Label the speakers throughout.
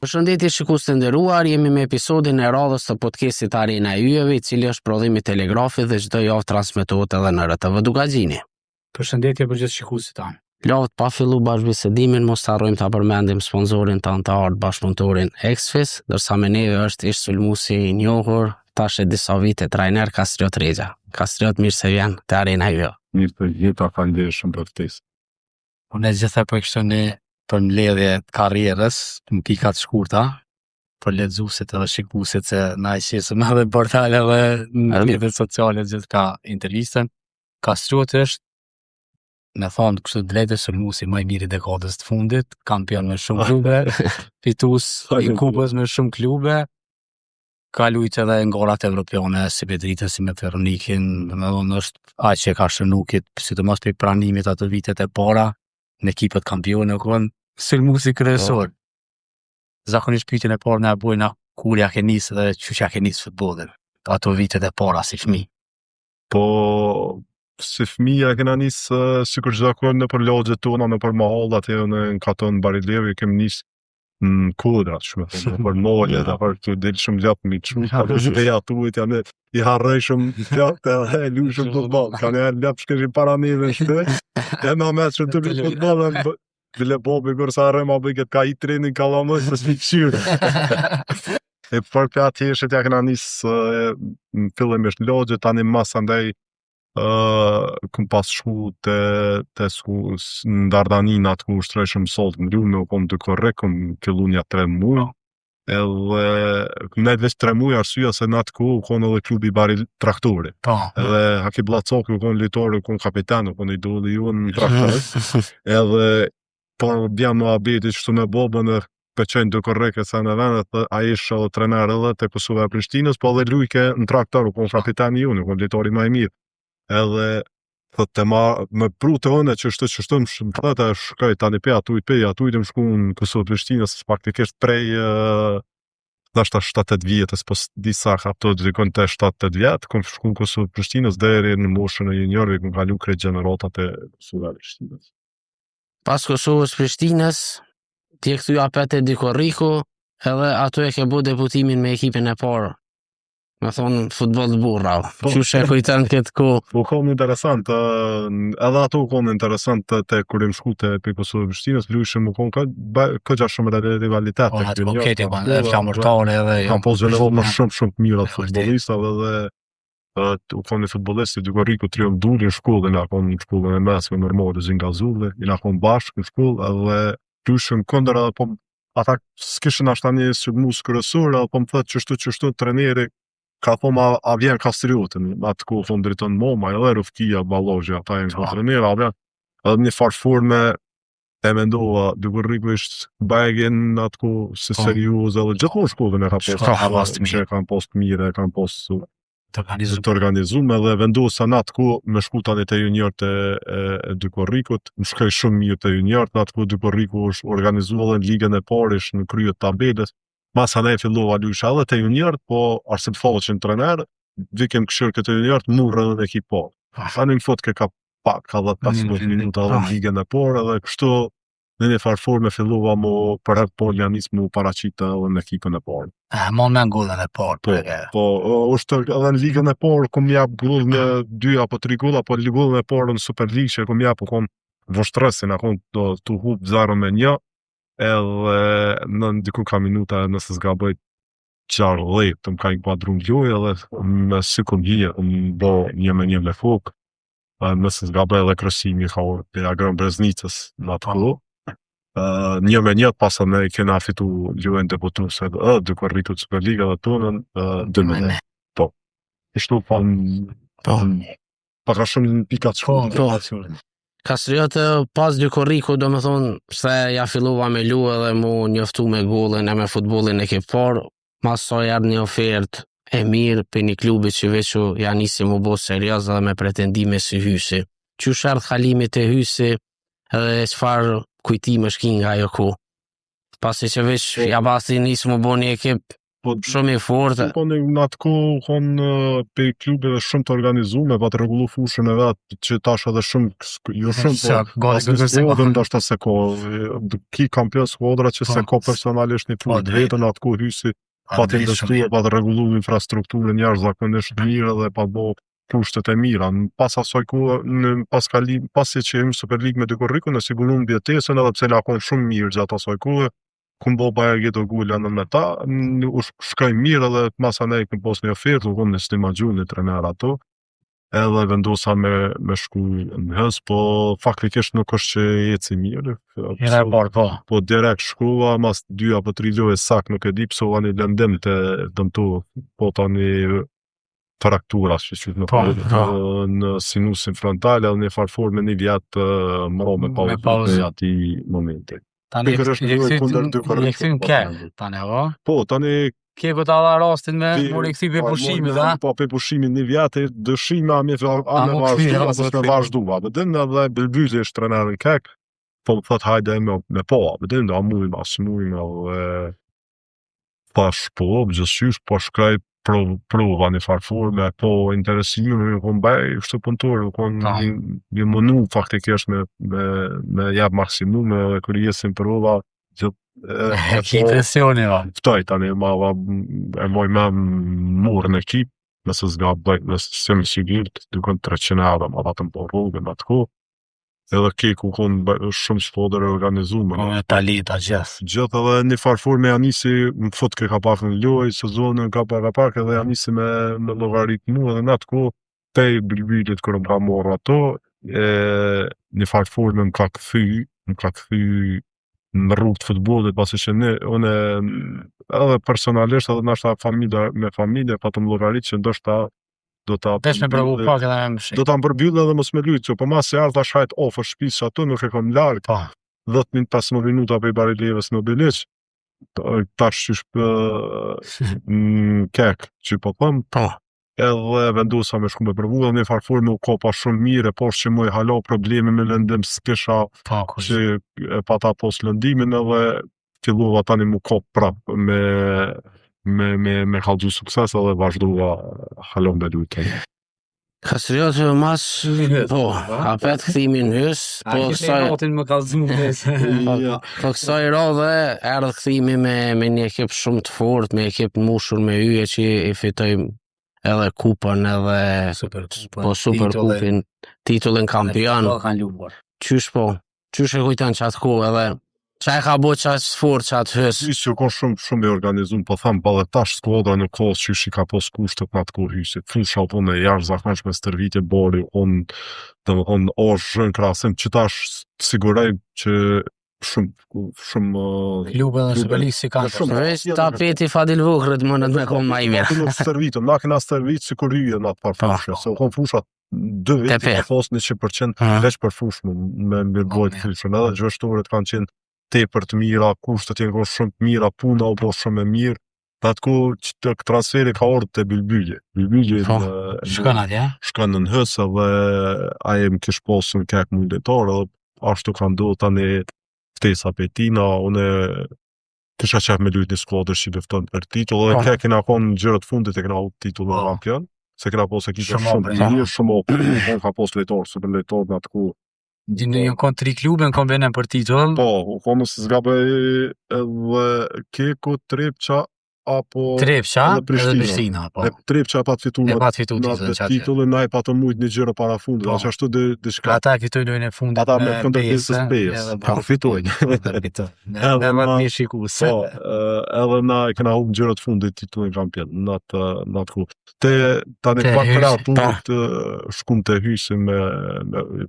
Speaker 1: Përshëndetje shikues të nderuar, jemi me episodin e radhës të podcastit Arena e Yjeve, i cili është prodhim i Telegrafit dhe çdo javë transmetohet edhe në RTV Dugaxhini.
Speaker 2: Përshëndetje për gjithë shikuesit tanë.
Speaker 1: Lavt pa fillu bashkëbisedimin, mos harrojmë ta përmendim sponsorin tan të art bashkëpunëtorin Exfis, ndërsa me neve është ish sulmuesi i njohur, tash e disa vite trajner Kastriot Rexha. Kastriot, mirë se vjen te Arena e Yjeve.
Speaker 3: Mirë të gjitha, faleminderit shumë për ftesën.
Speaker 2: Unë gjithë për kështu një për mbledhje të karrierës në pika të shkurta, për lexuesit edhe shikuesit se na i qesëm edhe në portale dhe në rrjetet sociale gjithë ka intervistën. Kastriot është, me thonë kështu drejtë, sulmuesi më i miri i dekadës të fundit, kampion me shumë klube, fitues i kupës me shumë klube, ka luajtur edhe në garat evropiane si Bedritën, si me Ferronikin, domethënë është aq që ka shënukit, sidomos për pranimit ato vitet e para në ekipet kampione, kënë sulmuesi kryesor. Zakonisht pyetjen e parë na e bojnë kur ja ke nisë dhe çu ja ke nisë futbollin, ato vitet e para si fëmijë.
Speaker 3: Po, si fëmija kena nisë sikur çdo kohë nëpër lagjet tona, nëpër mahall aty në katon Barilevi, kem nisë në kodra, shumë për molje, për të del shumë gjatë mi shumë, dhe atuit janë i harrej shumë gjatë, e lu shumë futbol, kanë e lëpë shkëshin para neve në shtë, e ma me shumë të bëjt futbol, bile bobi kërsa harrej ma bëjt ka i trenin kalamës, për s'mi këshyrë. E për për ati eshet ja këna nisë në fillim ishtë në logje, tani mas andaj këm pas shku të në Dardanin atë ku shtrejshëm solt në lume, u kom të korrekt, kom fillu nja 3 muaj, edhe ne veç 3 muaj arsua se në atë ku u kon edhe klubi Bari Traktori, edhe Haki Blacoki u kon litori, u kon kapitan, u kon i doli ju në traktori, edhe po bjam në abeti qështu me bobën e pëqenjë të korrekt e sa në venet, a ishë edhe trener edhe të Kosova e Prishtinës, po edhe lujke në traktor, u kon kapitan ju, u kon litori ma i mirë. Edhe thëtë me pru të hëne që shtë më shumë thëtë e shkaj tani pe atujt më shku në Kosovë Prishtinës faktikisht prej nashta 7-8 vjetës, po disa kapto drikon të 7-8 vjetë, kom shku në Kosovë Prishtinës deri në moshën e juniorëve, kom kalu krejt gjeneratat e Kosovë Prishtinës.
Speaker 1: Pas Kosovës Prishtinës, ti e këthy apete Dikorriku, edhe ato e ke bu debutimin me ekipin e parë. Me thonë futbol të burra, që shë kujten këtë ku?
Speaker 3: Po kom interesant, edhe ato kom interesant të kurim shku të për Kosovë Prishtinës, lujshëm u kom këgja shumë rivalitet.
Speaker 2: Po, atë kom keti, flamurtare edhe...
Speaker 3: Kam pos zhëllevot më shumë mirat futbolistave dhe u kom një futbolist, Dikorriku trium duli në shkollë, na kom në shkollën e mesme nërmore Zingazulli, na kom bashkë në shkollë, edhe lujshëm këndër edhe po ata s'kishën ashta një sulmues kryesor, edhe po më thëtë qështu treneri ka thoma a vjen Kastriotën, atë ku thonë driton Moma, edhe Rufkia, Balozhi, ata e në kontrener, a vjen, edhe një farë forme e mendova, Dikorriku ishtë bagin atë ku si serios, edhe gjithë në shkollën e ka post mire, ka post të organizume, dhe vendosa në atë ku me shku tani të junior të Dikorrikut, më shkaj shumë mirë të junior, atë ku Dikorriku është organizuar në ligën e parë, ishtë në kryet tabelës. Masa ne fillova lujsha edhe të juniort, po arse të falë që në trener, vikem këshirë këtë juniort, murë edhe në ekip po. Ani në fot ke ka pak, ka 15 minuta edhe në ligën e por, edhe kështu në një farforme fillova mu për herë por janis mu paracitë edhe në ekipën e por.
Speaker 2: Mon me në gullën e por.
Speaker 3: Po, është edhe në ligën e por, kom jap gullë në 2 apo 3 gullë, apo gullën e por në Super League, që kom jap, kom vështresin, akon të hup 0-1, edhe në diku ka minuta nëse s'ga bëjt qarë lejt, të më ka i kuadru në ljoj, edhe me sikur gjie, më bo 1-1 me fok, nëse s'ga bëjt edhe krësimi ka orë të agrën Breznicës në atë kohë. 1-1 pasë ne kena fitu ljojnë debutuese edhe Dikorriku të Superliga dhe tonën 2-1. Po. Ishtu pa ka shumë pikat shumë.
Speaker 1: Kastriot pas Dikorriku, do me thonë, se ja fillova me lu edhe mu njoftu me gollin e me futbolin e ke parë, mas sa erdhë një ofertë e mirë për një klubi që veç janë nisi më bo serioz dhe me pretendime si Hysi. Qysh ardh kalimit e Hysi edhe çfarë kujtime shkin nga ajo ku. Pasi që veç ja basi nisi më bo një ekip shumë i fortë.
Speaker 3: Po në atë kohë konë pe klubeve shumë të organizume, pa të rregullu fushën e vetë, që tash edhe shumë, jo shumë, po asnjë ndoshta se ko, ki kampion skuadra që se ko personalisht një klub vetën atë kohë Hysi, pa të investuar, pa të rregullu infrastrukturën jashtëzakonisht mirë dhe pa bo kushtet e mira. Pas asaj kohë, pasi që jemi Super League me dy korriku, në sigurum bjetesën edhe pse la konë shumë mirë gjatë asaj kohë, kun bo baja gjeto gulla në me ta, u shkaj mirë edhe masa ne këm pos një ofertë, u konë në stima gjullë një trener ato, edhe vendosa me shku në hës, po faktikisht nuk është që eci mirë. Po direkt shkua, mas 2 apo 3 lojë sak nuk e di, pëso va një lëndim të dëmtu, po ta një fraktura, që në sinusin frontal, edhe një farfor me një vjetë mëro me pauzë ati momenti.
Speaker 2: Tani e këthim tani,
Speaker 3: po, tani
Speaker 2: ke këta dha rastin me mori këthi për pushimit, da?
Speaker 3: Po, për pushimin një vjetë, dëshime a me vazhdu, abedin edhe Bilbyli është trenerin kek, po më thët hajde me po, abedin, a mujmë, as mujmë, pash po, gjësysh, po shkraj prova një farfor, me po interesimi, me konë bej, shtë punëtorë, konë një mënu faktikisht me jabë maksimum, me kërë jesin prova,
Speaker 2: Ki presioni, va.
Speaker 3: Ftoj, tani, e moj me murë në ekip, nëse s'ga bëjt, nëse semi sigurt, dukon 300 euro, ma vatëm po rrugën atë ko, edhe ke ku konë shumë shpodër e organizume.
Speaker 2: Me talita gjithë.
Speaker 3: Gjithë edhe një farfor me Janisi, më fut ke ka pak në loj, sezonën ka pak edhe Janisi me logarit mu, edhe në atë ko, pej Bilbylit kërë më ka morë ato, një farfor me më ka këthy në rrugë të futbollit, pasi që unë edhe personalisht edhe nashta me familje, pa të më logarit që ndoshta do ta do ta mbërbyll edhe mos me lujt, që po mas se ardha shajt ofër shtëpisë që ato nuk e kom larg, 10-15 minuta për i Barileves në Bilic, tash qysh kek që po thëm, edhe vendosa me shku me përvu, edhe një farfor me u kopa shumë mire, por që mu i halo probleme me lëndim s'kisha që pata pos lëndimin edhe fillova tani mu kop prap me kalgju sukses edhe vazhdova halon me lujtë.
Speaker 1: Kastrioti mas, po, apet këthimin hys, po kësaj radhe erdhë këthimi me një ekip shumë të fort, me ekip mushur me yje që i fitojmë edhe kupën edhe super kupin, titullin kampion. Qysh e kujtan që atë ku edhe qa e ka bo që atë fort që atë hës?
Speaker 3: Që konë shumë e organizum, po thamë, baletash skuadra në kohës që i ka pos kushtet në atë kohë hysit. Fusha o tonë e jashtë zakonsh me stërvitje bori, onë është zhën krasim, që tash sigurej që shumë
Speaker 2: klube dhe Superligë si kanë
Speaker 1: veç tapeti Fadil Vukrët mënët me konë ma i mirë.
Speaker 3: Nuk stërvitëm, na kena stërvit si kur hyje në atë parfushë, se konë fushat 2 veti ka pos 100% veç për fushë me mirëbojt fushën, edhe gjështoret kanë qenë tepër të mira, kushtet jenë konë shumë të mira, puna u po shumë e mirë, dhe atë ku që transferi ka orë të Bilbyli. Bilbyli shkën në hësë dhe aje më kish posë në kek mundetarë, dhe ashtu ka ndohë tani ftesa për tina, une kisha qef me lujt një skuadrë që lufton për titull, dhe kek kena konë në gjërët fundit e kena u titull në kampion, se kena posë ekipa shumë të mirë, shumë opë, ka posë lejtorë, super lejtorë në atë ku.
Speaker 2: Një konë 3 klube në kombinem për titull?
Speaker 3: Po, konë nësë zgabe edhe Keko, Trepqa, apo
Speaker 2: edhe Prishtina.
Speaker 3: Trepqa pa të fitu në titullin, na e pa të mujt një gjërë para fundit, që ashtu dhe shka.
Speaker 2: Ata fitu lojnë e fundit
Speaker 3: ata me këndërpisës pes, po fitojnë.
Speaker 2: Edhe më të një shikus.
Speaker 3: Po, edhe na e këna hum gjërët fundit titullin kampion, në atë ku. Ta një pak ratunit shkum të hysim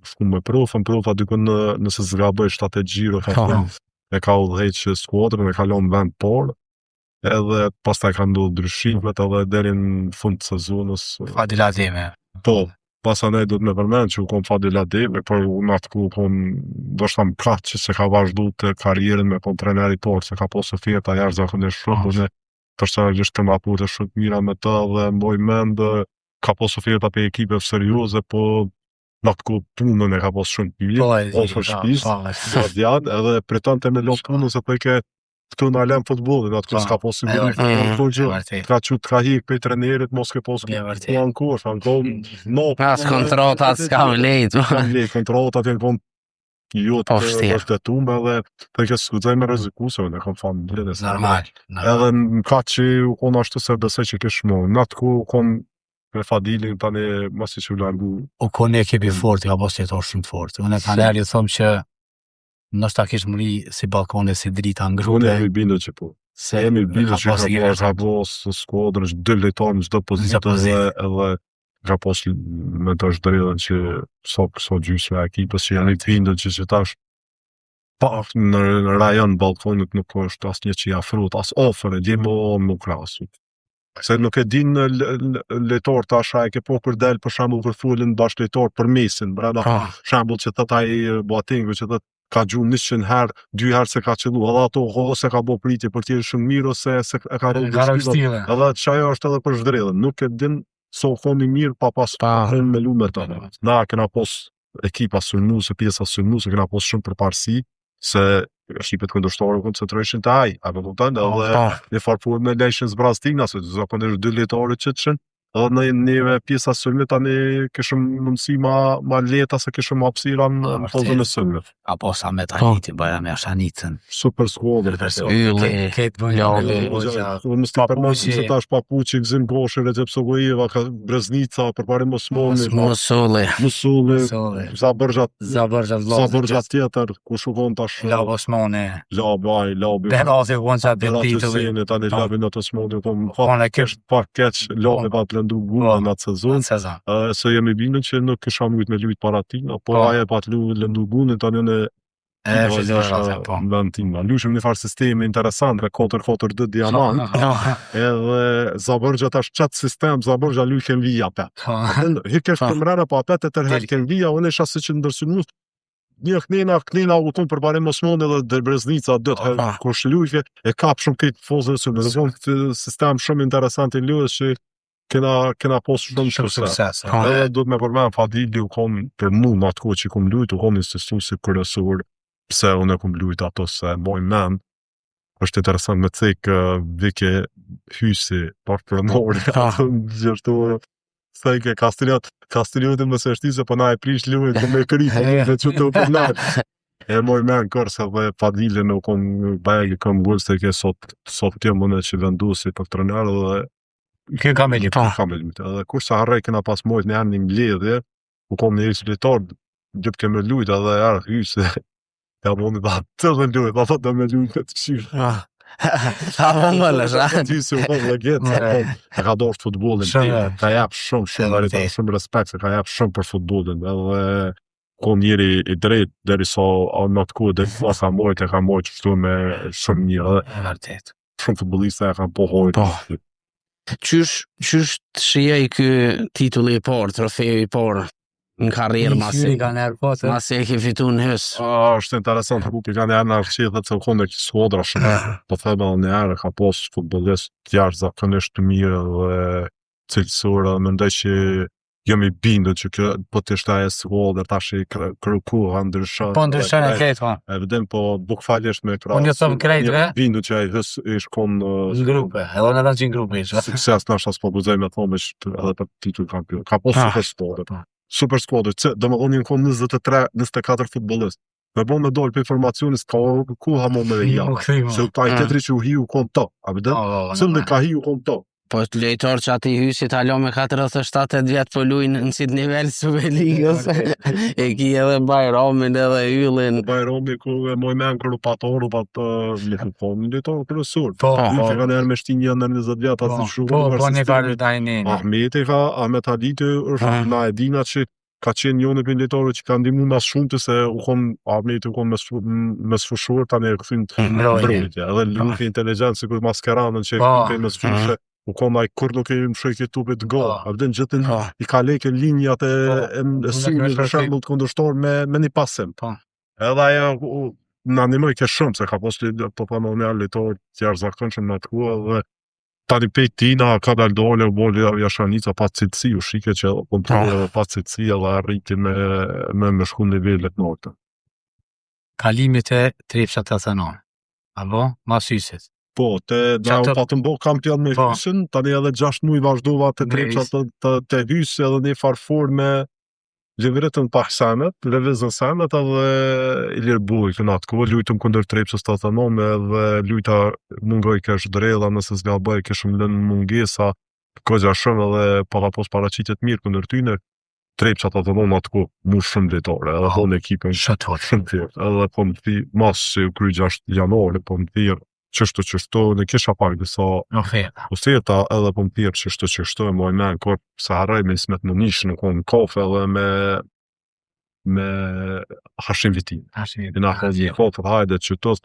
Speaker 3: shkum me profa dykën nëse zgabëj 7 gjiro, e ka u dhejt që skuadrën, e kalon vend por, edhe pas ta ka ndodhë ndryshimet edhe deri në fund të sezonës.
Speaker 2: Fadil Ademe.
Speaker 3: Po, pas anej do të me përmenë që u kom Fadil Ademe, për unë atë ku kom do shtam pratë që se ka vazhdu të karierën me kom treneri por, se ka posë fjeta jashtë zakonisht shumë, personalisht kam raporte shumë të mira me të dhe mboj mend ka pas oferta për ekipe serioze, po në atë kohë punën e ka pas shumë të mirë, ofër shtëpisë, guardian, edhe pretendonte me lop punën se po e ke këtu në alem futbollin, atë kohë s'ka pas siguri, ka hik për trajnerit, mos ke pas puan kur,
Speaker 1: Pas kontratat s'ka me lejt.
Speaker 3: kontratat janë kon jo të vërtetuar edhe të ke skuqej me rrezikuse, ne kam familje dhe
Speaker 2: Normal.
Speaker 3: edhe në ka që u kon ashtu se besoj që ke shmo, në atë kohë u kon me Fadilin tani masi që u largu.
Speaker 2: U kon një ekipi fort, ka pas jetor shumë të fort. Unë tani ju them që ndoshta kish mri si balkone si drita në grupe.
Speaker 3: Unë jam i bindur që po. Se jam i bindur që ka pas skuadrë 2 lojtarë në çdo pozitë edhe ka pas me të shdrillën që so gjysme ekipës që janë i të bindur që tash pa në rajon balkonit nuk është asnjë që i afrohet as ofër, dhe më krahasu. Se nuk e din lojtar tash ai ke po kur del për shembull kur folën bashkë lojtar për mesin, brenda shembull që thot ai Boatengu që thot ka gjumë 100 herë, 2 herë se ka qellu, edhe ato ose ka bo pritje për tjerë shumë mirë ose se e ka rrugë stile. Edhe çajo është edhe për zhdrillën, nuk e din so komi mirë pa pas me lu me të. Na kena pas ekipa sulmuese, pjesa sulmuese, kena pas shumë përparësi se ekipet kundërshtare koncentrojshin te ai, apo kupton, edhe në farpur me lejshën zbrastina, se zakonisht 2 lojtarë që të shën, edhe neve pjesa sulme tani kishëm mundësi ma leta se kishëm hapësira në pozën e sulme.
Speaker 2: Apo sa me Taniti, bëja me Ashanicën.
Speaker 3: Super skuadër.
Speaker 1: Ylli,
Speaker 3: Mos të përmendim se tash Papuçi, Gzim Goshi, Recep Sogojeva, Breznica, përpara Musuli, Zabërgja tjetër, ku shukon tash
Speaker 2: Lab Osmani.
Speaker 3: Labi.
Speaker 2: Benazi vonë sa të titullin.
Speaker 3: Tani Labi në të Osmani, pa keq, Labi pa të lëndu guna në atë sezon. Se jemi bindur që nuk kisha mujt me lujt para ti, po aje pa të lëndu gunë, tani në lushim një farë sistemi interesant me 4-4-2 diamant, edhe Zabërgja tash qatë sistem, Zabërgja lujken vija pet. Hikesh të mrena pa pet e tërheken vija, unë isha si që ndërsynu një knina u tonë përbarim Osmani dhe Breznica dëtë, kur shlujke e kap shumë këtë fozën e sëmë, në sistem shumë interesant i lujës që kena posë shumë sukses. Edhe do të me përmen Fadili u kom për mu në atë kohë që kom lujt, u kom institusi kërësur, pse unë e kom lujt ato se moj men, është interesant me cek Vike Hysi, partëpërënori, gjërtu, thejke Kastiliot më se shti se po na e prish lujt, dhe me këritë, dhe që të përnat. E moj men kërse dhe Fadili në kom bajë, kom gullë se ke sot tje mëne që vendusi për trenerë dhe
Speaker 2: Kjo kam e lipë.
Speaker 3: Edhe kur sa harrej kena pas mojt në janë një mbledhje, u kom një eksilitor, gjëpë keme lujt edhe erë hyse, ja mëni da të dhe lujt, da të me lujt të këshirë.
Speaker 1: Ta më lësha.
Speaker 3: Hyse u kom legetë, e ka dorë futbolin, ka japë shumë respekt, se ka japë shumë për futbolin, edhe kom njëri i drejt, deri sa në atë kohë, deri sa ka mojt, e ka mojt qështu me shumë mirë, shumë futbolista e ka pohojt.
Speaker 1: Qysh të shijaj kë titulli i parë, trofeju i parë në karrierë masi e ke fitu në hës?
Speaker 3: Është interesant, i ka njerë në arqithet se u konë e kësë skodra shumë, po thebe në njerë ka pos futbolist tjarë zakonisht të mirë dhe cilësura, më ndaj që jemi bindu që po të ishte e skodra, tash i kërku, ndryshon.
Speaker 2: Po ndryshon e krejt, ha.
Speaker 3: E vëdim, po bukfalisht me krasë.
Speaker 2: Unë jëtëm krejt, ve?
Speaker 3: Bindu që e hës ish konë
Speaker 2: në grupe, edhe në që në grupe ish.
Speaker 3: Sukses në ashtë as po buzej me thomë edhe për titull kampion. Ka po super skodra. Super skodra, dhe më thonë një konë 23-24 futbolist. Me bo me dollë për informacionis, ka ku ha mo me dhe hja. Se ta i tetri që u hi u konë to, a vëdim? Sëllë ka hi u konë to.
Speaker 1: Po të lejtor që ati hysit alo me 47 vjetë po lujnë në qitë nivel Superligës. E ki edhe Bajramin edhe Yllin.
Speaker 3: Bajrami ku e moj men kërru patoru patë një lejtor kërësur.
Speaker 2: Po,
Speaker 3: ka njerë me shtinja në 20 vjetë asë shumë.
Speaker 2: Po, një farë da i një.
Speaker 3: Ahmeti ka, Ahmet Haditi është na e dina që ka qenë njone për lejtorë që ka ndimnu mas shumë të se u konë Ahmeti u konë me sfushur tani e këthin të mbrojtja. Edhe luke inteligencë si kërë maskeranën që e këthin me sfushur. U konë ai kur nuk e më shojke tupit go, a vëdën gjithën i ka leke linjat e simi për shembull të kundërshtor me një pasim. Edhe ajo në animoj ke shumë, se ka posli po në një lejtor tjerë zakonshëm në atë kohë dhe tani pejtina ka dal dole u boli Jashanica pa cilësi u shike që po pa cilësi edhe arriti me shku nivelet nortë.
Speaker 2: Kalimit e Trepçat Arsenal. Apo, masysit.
Speaker 3: Po, na u patëm bo kampion me hysin, tani edhe 6 muaj vazhdova të Trepçat të hysë edhe një farfor me Lëviretën pak senet, lëvizën senet edhe Ilir Buj këna atë kohë, lujtëm kundër Trepçës të autonome edhe lujta mungoj kesh drella, nëse zgaboj keshëm lënë mungesa, këgja shumë edhe para pos paraqitjet mirë kundër tyne, Trepçat autonome atë kohë mu shumë ditore, edhe honë ekipën shumë thirë, edhe po më thirë, mas që u kry 6 janore, po më thirë, qështu, në kisha pak disa oferta edhe po më thirë qështu, e moj men, kërë se haraj me ismet në nishë në konë kafe edhe me Hashim Vitin. I na ka një kafe, hajde qështu,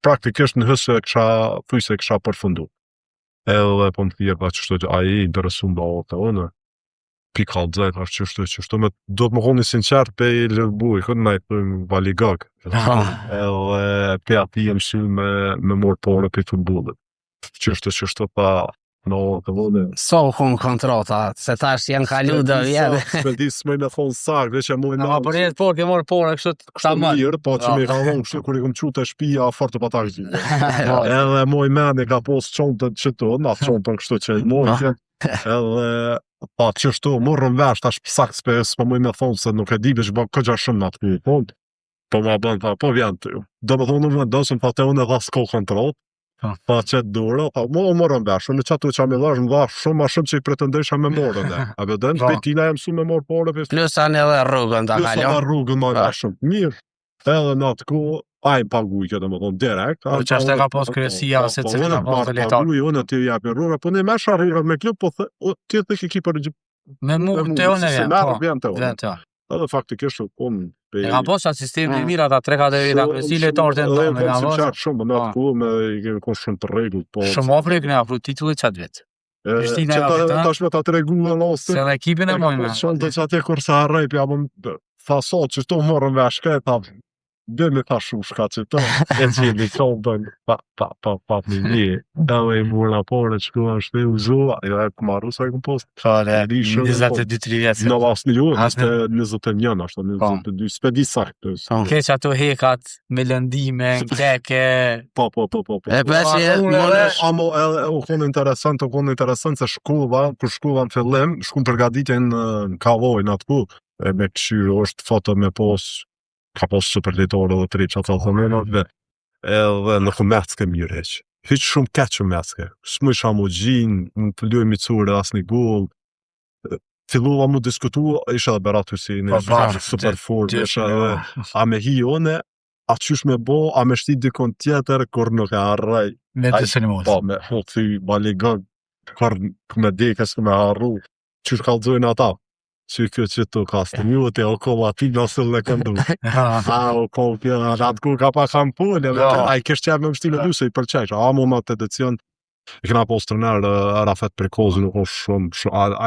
Speaker 3: praktikisht në hësë e kësha përfundu. Edhe po më thirë, qështu, a i interesu mba o të onë, pikal dzajt, qështu, do të më honi sinqert pe i lërbuj, kënë me i thëmë valigak. Edhe pe ati jem shi me morë pare pe futbolit. Qështu, pa në të vëne.
Speaker 1: So kun kontrata, se tash janë kalu dhe vjetë.
Speaker 3: S'me s'me në thonë sak, dhe që moj
Speaker 2: në... për jetë por, ke morë pare, kështu
Speaker 3: më mirë, po që me ka thonë kështu, kër i kom qute shpia, fartë të patak gjithë. Edhe moj men e ka posë qontën qëtu, na qontën kështu që i mojë, edhe pa qështu, morën vesh, tash pësak s'po muj me thonë se nuk e di bish ba këgja shumë në atë punë, po ma bënë, po vjen të ju. Do me thonë në vendosën, pa te unë e dha s'ko kontrol, pa qëtë dura, pa morën vesh, unë qëtu që me dhash, më dhash shumë ma shumë që i pretendesha me morën dhe. A vedën, pejtina e mësu me morë pare,
Speaker 1: plus anë edhe rrugën të kaljo.
Speaker 3: Plus anë rrugën ma nga shumë. Mirë, edhe në atë ku, a i paguj këtë me thonë direkt.
Speaker 2: Po që ashtë e ka pos kërësia, se që ka pos të letar.
Speaker 3: Paguj, unë të japin rrugë, po në me sharrirë me klub, po të të ki për gjithë.
Speaker 2: Me mu të unë e
Speaker 3: vjen të unë. Edhe faktikisht unë.
Speaker 2: E ka pos atë sistemi të mirë ata 3-4 vita, si letarë të ndonë me nga vos.
Speaker 3: Dhe shumë, në atë ku me i kemi konë shumë të regullë.
Speaker 2: Shumë apre këne afru titullit qatë vetë.
Speaker 3: Që ta shme ta të regu në lastë.
Speaker 2: Se dhe ekipin e mojnë.
Speaker 3: Shumë të që atje kur se harrej, pja më thasot që to morën veshke, dhe me ta shushka që të e qili qontën pa të një dhe i murë apore që ku është dhe u zua e ku marru sa i ku post
Speaker 2: 22-3 vjetë
Speaker 3: në vas një unë është 21 ashtë 22 s'pedi saktë
Speaker 2: keq ato hekat me lëndime keke
Speaker 3: po
Speaker 1: e përsi
Speaker 3: u konë interesant se shkuva kur shkuva në fillim shku në përgatitje në Kavoj në atë ku me këshyrë është foto me post ka posë superlitore dhe Trepçat autonome edhe në Mecke mirë heq. Hiq shumë keqë Mecke. S'më isha mu gjinë, më të lujë micure asë një gull. Filluva mu diskutu, isha dhe Berat Husini, super fort, isha dhe a me hi one, a qysh me bo, a me shti dikon tjetër, kur nuk e arrej.
Speaker 2: Me të sënimos.
Speaker 3: Po, me thy baligën, kur me dekës me arru, qysh kalzojnë ata. Që kjo që të kastë mjute, o kolla ti nësëll në këndu. O kolla kjo, atë ku ka pa kam punë, a i kështë qërë me mështilë në se i përqesh, a mu ma të edicion, i këna posë të nërë, Rafet Prekozi nuk është shumë,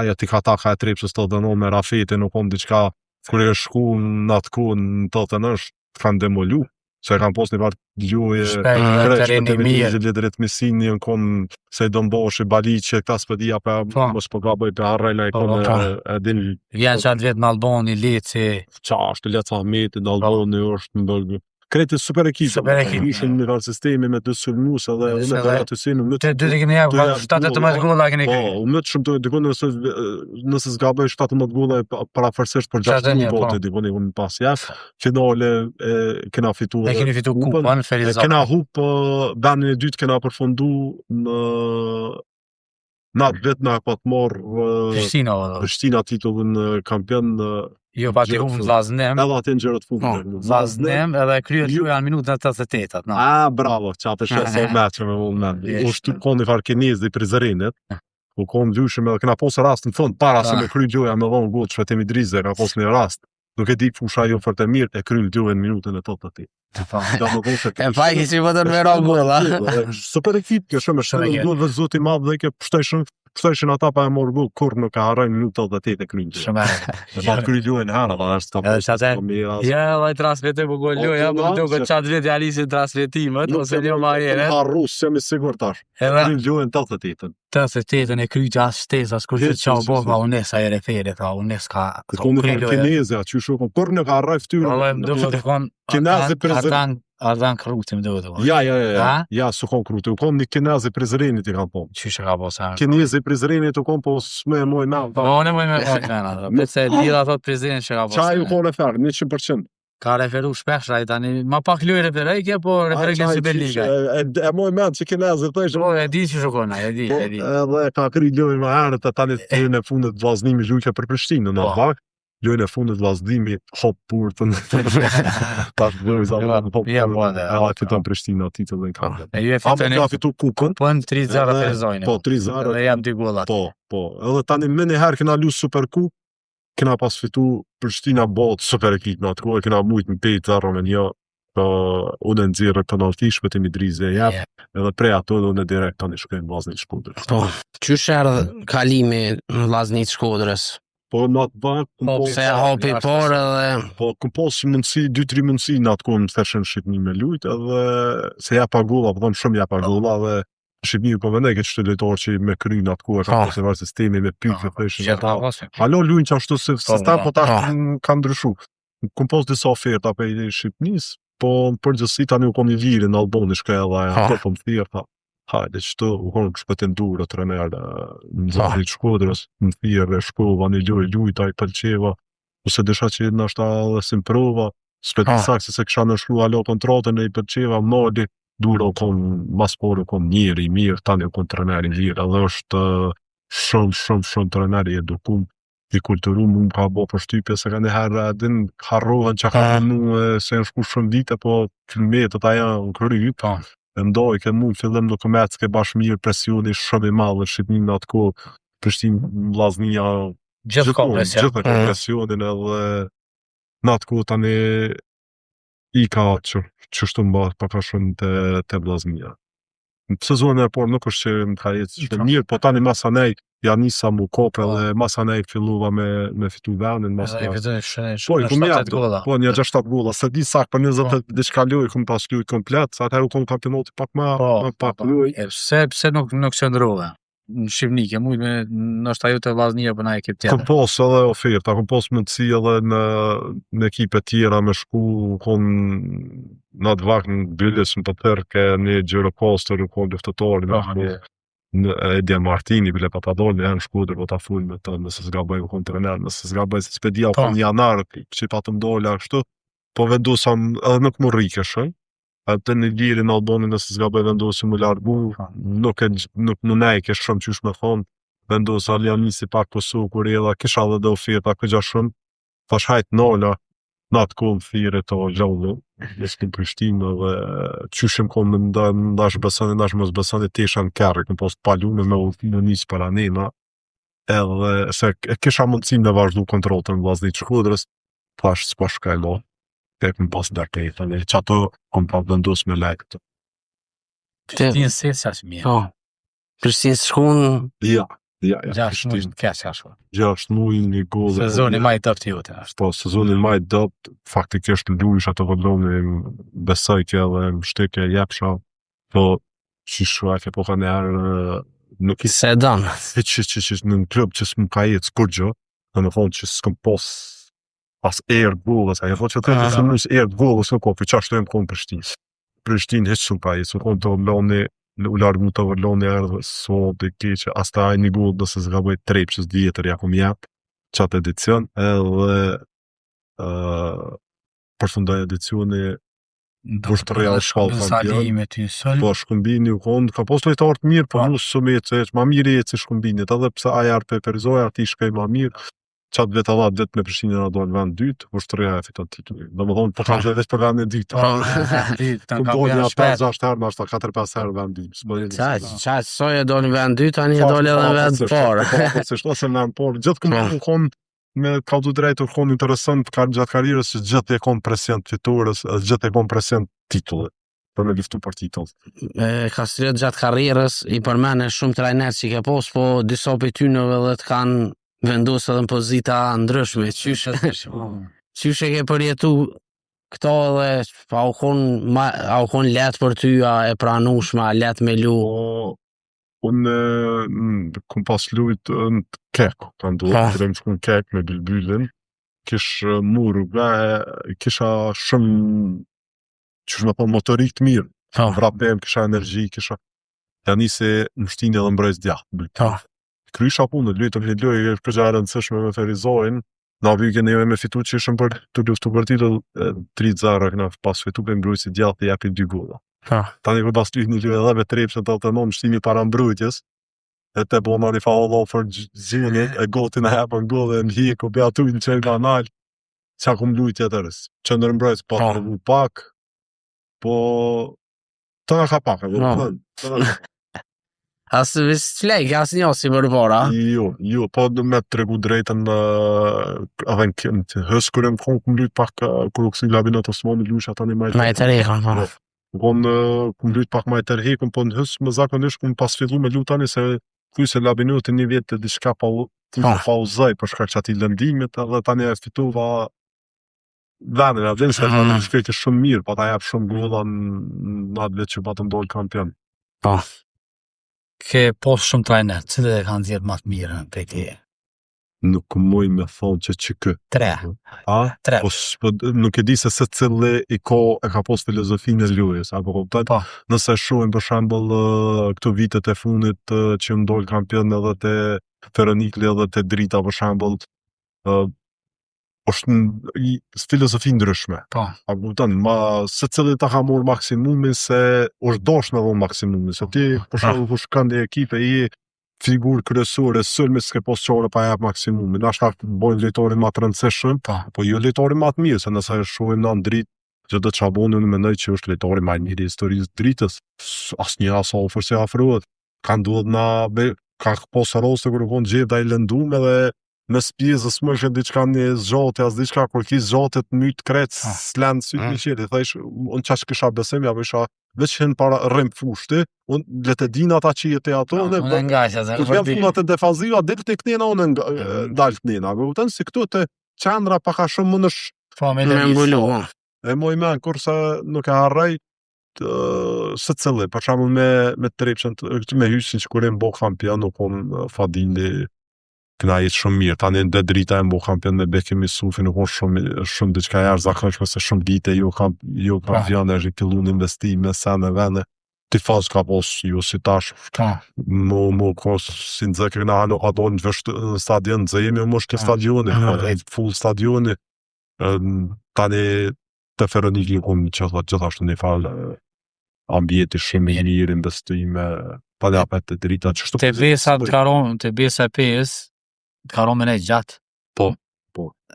Speaker 3: aja ti ka ta ka e Trepçës të dënohë me Rafeti, nuk onë diqka, kër e shku në atë ku në të të nështë, të kanë demolu, se e kanë posë një vartë gjuje, lidrit misini, në konë, se i dëmbosh i baliqe, këta s'pëdia për mos për gaboj për arrejla i konë e din.
Speaker 2: Vjen që atë vetë në Albani, Leci.
Speaker 3: Qa është Leci Ahmeti, në Albani është në bërgë. Kreti super ekip. Ishën në një sistemi me 2 sulmus edhe me Berat Husini.
Speaker 2: Të dy të keni jepë, 17 golla keni kri.
Speaker 3: Po, më të shumë të dikon nëse s'gaboj 17 golla parafërsisht për 6 bote dikon i unë pas jashtë. Finale kena fitu.
Speaker 2: E keni fitu kupën, Ferizat.
Speaker 3: Kena hup, banin e dytë kena përfundu në atë vetë na pa të morë Prishtina titullin kampion.
Speaker 2: Jo, pa ti humë Vllaznem.
Speaker 3: Edhe atë në gjërët fundë.
Speaker 2: Vllaznem edhe kryet ju janë minutë në 88.
Speaker 3: Bravo, që atë shesë meqë me vullmen. U shtu konë i farkinez dhe i Prizrenit. U konë lyshëm edhe këna posë rast në fund, para se me kry gjoja me dhonë gotë Shvetemi Drizë, ka posë një rast. Nuk e di fusha jo fërte mirë, e kryllë gjoja në minutën e të të ti.
Speaker 1: E fajki që i vëtër me rogë,
Speaker 3: super ekip, kjo shumë e shumë, duhet dhe zoti madhë dhe kjo pështoj shumë Kështu ishin ata pa e morë gol, kur nuk ka harrojnë minutë 88 e kryjnë.
Speaker 2: Shumë
Speaker 3: E pa kryjnë luajnë herë, pa është
Speaker 2: Edhe që atë, ja, vaj transmete po gol ja, po të duket qatë vetë alisin transmetimet, ose një ma jere.
Speaker 3: Harrus, jam i sigur tash.
Speaker 2: Edhe
Speaker 3: Kryjnë luajnë 88-ën.
Speaker 2: 88-ën e kryjtë as shtesë, as kur që qa bo, ka unes a jere fere, ka unes ka...
Speaker 3: Kënë ka kineze, që shukon, kur nuk harroj ftyrën.
Speaker 2: Allë, më duke të konë...
Speaker 3: Kineze prezereni.
Speaker 2: Ardan Kruti më duke të konë.
Speaker 3: Ja, su konë Kruti, u konë një kineze prezerinit i kanë po.
Speaker 2: Qyshe ka po sa?
Speaker 3: Kineze prezerinit u konë po s'me e moj na.
Speaker 2: Po, ne moj me moj me na, për se lidha thot prezidenit që ka po sa.
Speaker 3: Qaj u konë e ferë, 100%.
Speaker 2: Ka referu shpesh raj tani, ma pak loj referejke, po referejke si Berliga.
Speaker 3: E moj me që kineze të ishë.
Speaker 2: Po, e di që shukona, e di.
Speaker 3: Edhe ka kry lojnë më herët, e tani të në fundet vllaznimi lujke për Prishtinë, në bak. Lojnë e fundit vllaznimi hop purtën. Tash bëjë zanë hop purtën. E fiton Prishtina titull dhe në kampë.
Speaker 2: E ju e fitoni.
Speaker 3: Ka fitu kupën.
Speaker 2: Po në 3-0 për zojnë.
Speaker 3: Po, 3-0.
Speaker 2: Dhe jam 2 golat.
Speaker 3: Po. Edhe tani më një herë kena luajtur Superkup, kena pas fitu Prishtina bot super ekip në atë kohë, kena mujt në 8-0 me një. Unë nxirë penalti shpëtim i Drizë e jap, edhe prej ato dhe unë direkt tani shkojmë në Vllaznitë Shkodrës.
Speaker 1: Po, qysh erdhë kalimi në Vllaznitë Shkodrës?
Speaker 3: Po në atë bank
Speaker 1: Se hapi por edhe...
Speaker 3: Po këm posë mundësi, 2-3 mundësi në atë kohë më theshën Shqipni me lujt, edhe se japa golla, po thonë shumë japa golla, dhe Shqipni po vendej këtë qëtë lojtarë që me kry në atë kohë, se varë sistemi me pyjtë, theshën. Halo lujnë që ashtu se sistem, po tash ka ndryshu. Këm posë disa oferta pe i Shqipnis, po në përgjësi tani u kom një viri në Alboni shka edhe, ato po më thirë, hajde qëto, u konë shpëtin durë të trenerë në Vllaznitë Shkodrës, në thirë, shkova, një lujta, i pëlqeva, ose desha që në ashta dhe si më prova, s'peti sakë se kisha në shlu alo kontratën e i pëlqeva, mali, durë u konë, mas por u konë njëri, mirë, tani u konë treneri mirë, edhe është shumë treneri edukum, i kulturu, mu më ka bo për shtypje, se ka një herë din harrohen që ka mënu se në shku shumë vite, po filmetët aja në kërry, ndoj, ke mund fillim në komerc, ke bash mirë presioni shumë i madhe, Shqipni në atë kohë, Prishtinë, Vllaznia,
Speaker 2: gjithë ka
Speaker 3: presionin edhe në atë kohë tani i ka qështu mba paka shumë të Vllaznia. Në sezonin e por nuk është që më ka jetë shumë mirë, po tani masanej janë nisa mu kope dhe masanej filluva me fitu venin. Po, i kumë jabë, po një 6-7 golla, se di sak për 20 dhe shka loj, kumë pas lujt komplet, sa atëherë u konë kampionati pak pak loj.
Speaker 2: Pse nuk qëndrove? Në Shqipni, ke mujt me nështë ajo të Vllaznia për na ekip tjetër.
Speaker 3: Kom pos edhe oferta, kom pos mundësi edhe në ekipe tjera me shku, kom në atë vakt në Bylis më të tërë ke një Gjirokastër, u konë luftetori, në Edja Martini, bile pa ta dolë, në Shkodër, po ta full me të, nëse s'gabaj u konë trener, nëse s'gabaj se s'pedia u konë janar, që pa të mdolla kështu, po vendosam edhe nuk më rikeshën, atë në liri në Alboni nëse s'gabaj vendosi më largu, nuk më nejke shumë qysh me thonë, vendosa Alianisi pak Kosovë, kur edha, kisha dhe dhe oferta këgja shumë, thash hajt nola, në atë kohë thire të gjallu, në Prishtinë dhe qyshim kohë në ndash besani, ndash mos besani, tesha në kërë, në post palune me njësë para nema, edhe se kisha mundësim në vazhdu kontrolën në Vllaznitë Shkodrës, thash s'pa shkaj lo, tek më pas dërtejt, që ato kom pa vendus me lejtë të.
Speaker 2: Prishtinë se që ashtë mirë.
Speaker 1: Po, Prishtinë shkun...
Speaker 3: Ja.
Speaker 2: 6 muaj të kesh ka shku.
Speaker 3: 6 muaj një gollë.
Speaker 2: Sezoni maj dëpt të jote.
Speaker 3: Po, sezoni maj dëpt, faktikisht lujsh ato vëlloni, besojke dhe mështike jepsha, po, që shuajke po ka njerë, nuk i
Speaker 1: Se danë.
Speaker 3: që në klub që s'më ka jetë s'kur gjë, dhe në thonë që s'këm pos pas erë gollës, a e thonë që të të nëjës erë gollës në kopi, që ashtu e më konë Prishtinë. Prishtinë heqë s'më ka jetë, s'më konë të vëlloni, u largu të vëlloni erdhë, sot e keqë, asta aj një gollë dhe se zgaboj trepqës djetër, ja kom jep, qatë edicion, edhe përfundoj edicioni, vështërja e shkallë kampion, po shkumbini u konë, ka pos lojtarë të mirë, po mu sumet, ma mirë e që shkumbinit, edhe pëse ajar për perizoj, ati shkaj ma mirë, qatë vetë Allah, vetë me Prishtinë në dojnë vend dytë, vështërja e fiton titulli. Dhe më thonë, po kanë veç për vend e dytë. Këmë dojnë ja 5-6 herë, ma shta 4-5 herë vend dytë.
Speaker 1: Qatë, soj e dojnë vend dytë, tani e dojnë edhe vend parë.
Speaker 3: Se shto se në parë, gjithë këmë konë, me ka du drejtë u konë interesant gjatë karierës, që gjithë e konë presion të fiturës, gjithë e konë presion titullit. për me luftu për titull.
Speaker 1: Kastrio gjatë karrierës i përmene shumë trajner që ke pas, po disa për tynëve dhe të kanë vendosë edhe në pozita ndryshme. Qysh e ke përjetu këto dhe a u kon letë për ty, a e pranushme, a letë me lu?
Speaker 3: Unë kom pas lujt në Kek, kanë duhet, kërëm që në Kek me Bilbylin, kish mu rruga, kisha shumë, që me po motorik të mirë, vrapem, kisha energji, kisha, janë se në shtini edhe mbrejt djatë. Krysha punë, lujtëm një lujë, përgja e rëndësishme me Ferizojnë, na vyke ne me fitu që ishëm për të luftu për titull 3-0, këna pas fitu për mbrujt si djatë dhe japin 2 gola. Tani kur pas lujt një lujë edhe me trepshën të autonom, shtimi para mbrujtjes, e te bona një faullo për gjeni, e gotin e hapën gol dhe më hiku, be atu në qenë kanal, qa kum lujt tjetërës. Që ndërmbrojt pas të vu pak, po të nga ka pak,
Speaker 1: Asë vështë flejk, asë një si për para?
Speaker 3: Jo, po dhe me të tregu drejten edhe në hësë kërë më konë këm lujt pak kërë kësi labinat Osmani lush ata një majtë.
Speaker 1: Majtë rejkën, po.
Speaker 3: Konë këm lujt pak majtë rejkën, po në hësë më zakonisht këm pas fillu me lutë tani se kuj se labinat një vjetë të diçka pauzaj për shkak që ati lëndimit edhe tani e fitu va venën, edhe se në shkreti shumë mirë, pa ta jep shumë golla në atë vetë që pa të ndojnë kampion.
Speaker 1: Po.
Speaker 2: Ke pas shumë trajner, cilë e kanë zirë matë mirë në peki?
Speaker 3: Nuk muj me thonë që kë.
Speaker 2: 3.
Speaker 3: Po nuk e di se cilë e ka pos filozofinë e lujës, apo kuptoj? Nëse shohim për shembull këto vitet e fundit që ndolë kampion edhe te Feronikli edhe te Drita për shembull, është në filozofi ndryshme. A kupton, se cilë ta ka morë maksimumin se është dosh me dhonë maksimumin, se ti për shembull kur shkon në ekipe je figurë kryesore, sulme s'ke pos qore pa jap maksimumin. Ashta bojnë lojtarin ma të rëndësishëm, po jo lojtarin ma të mirë, se nëse shohim në Dritë, gjithë të qaboni unë mendoj që është lojtari ma i mirë i historisë Dritës, asnjë asa ofër se afrohet. Kanë duhet na ka pos roste kur kon gjevda i lëndum edhe mes pjesës më është diçka një zgjate, as diçka kur ki zgjatet myt krec, s'lan syt në qeli, thash, unë qash kisha besim, ja isha veç hen para rrim fushti, unë le të din ata që jetë ato,
Speaker 2: unë ngajsha,
Speaker 3: kur vjen funat e defanziva, dhe të kënena unë dal kënena, apo kupton si këtu të qendra paka shumë mundesh
Speaker 1: me mbulu.
Speaker 3: E moj men, kurse nuk e harrej se cili, për shembull me trepshën, me hysin që kur e mbo kampion, nuk unë Fadili këna jetë shumë mirë, tani në Drita e mbo kampion me Bekim Isufi, nuk unë shumë diçka jashtëzakonshme se shumë vite jo kampion e rikillu në investime, sene, vene, ti fazë ka pos jo si tash, mu kos si në zekër në halu ato në stadion, në zëjemi më shke stadioni, full stadioni, tani të Feroniki unë gjithashtu një falë ambjeti shumë i mirë, investime, tani apet të Drita, qështu
Speaker 2: të besa të besa pes, të karon me ne gjatë.
Speaker 3: Po.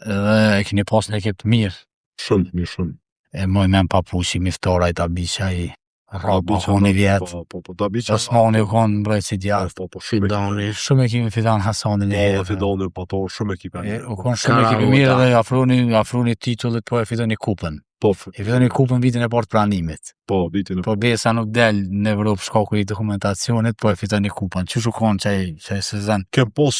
Speaker 2: Edhe e keni pas në ekip të mirë.
Speaker 3: Shumë.
Speaker 2: E moj me më papushi miftara i Tabisha i Rahoni vjetë.
Speaker 3: Po, Tabisha.
Speaker 2: Osmani u konë mbrojt si djatë.
Speaker 1: Fidani.
Speaker 2: Shumë ekip Fidan Hasanin e
Speaker 3: edhe. Fidani, po to, shumë ekipe.
Speaker 2: U konë shumë ekip mirë dhe afruni titullit, po e fidoni kupën.
Speaker 3: Po,
Speaker 2: e fidoni kupën vitin e partë pranimit.
Speaker 3: Po, vitin e
Speaker 2: Po besa nuk del në Evropë shkaku i dokumentacionit, po e fitoni kupën. Që shu konë qaj sezon?
Speaker 3: Kem pos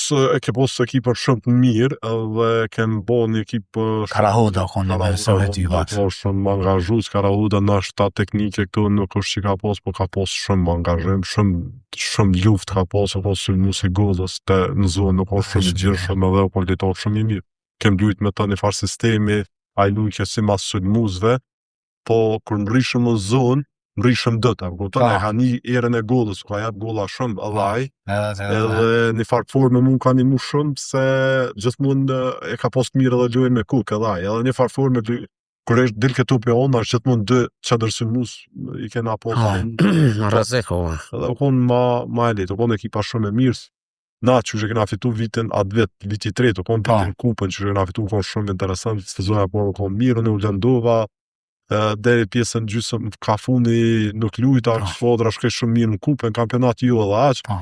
Speaker 3: ekipër shumë të mirë, dhe kem bo një ekipë...
Speaker 2: Karahuda konë në verësove ty vatë.
Speaker 3: Shumë angazhus, Karahuda në ashtë ta teknike këtu nuk është që ka pos, po ka pos shumë angazhim, shumë luft ka pos sulmu si godës, në zonë nuk është shumë gjirë shumë edhe o politor shumë i mirë. Kem lujt me ta një farë sistemi, a i lujt që si mas sulmuzve, po kër nërishëm në zonë, nërishëm dëta, e ka një erën e godës, ka jep golla shumë edhe edhe një farë forme mund ka një mu shumë, se gjithmonë e ka post mirë edhe lujnë me kuk edhe një farë forme, kër e dilë këtu për onë, është gjithmonë dë qëdër sulmus i kena post.
Speaker 1: Razeko.
Speaker 3: Edhe u konë ma elit, u konë ekipa shumë e mirë, na që që kena fitu vitin atë vetë, viti tretë, u konë vitin kupën që kena fitu, u konë shumë interesant, sezoja por u konë mirë, u lëndova, deri pjesën gjysëm ka fundi nuk lujta, sfodra shkej shumë mirë në kupën, kampionat jo edhe aqë,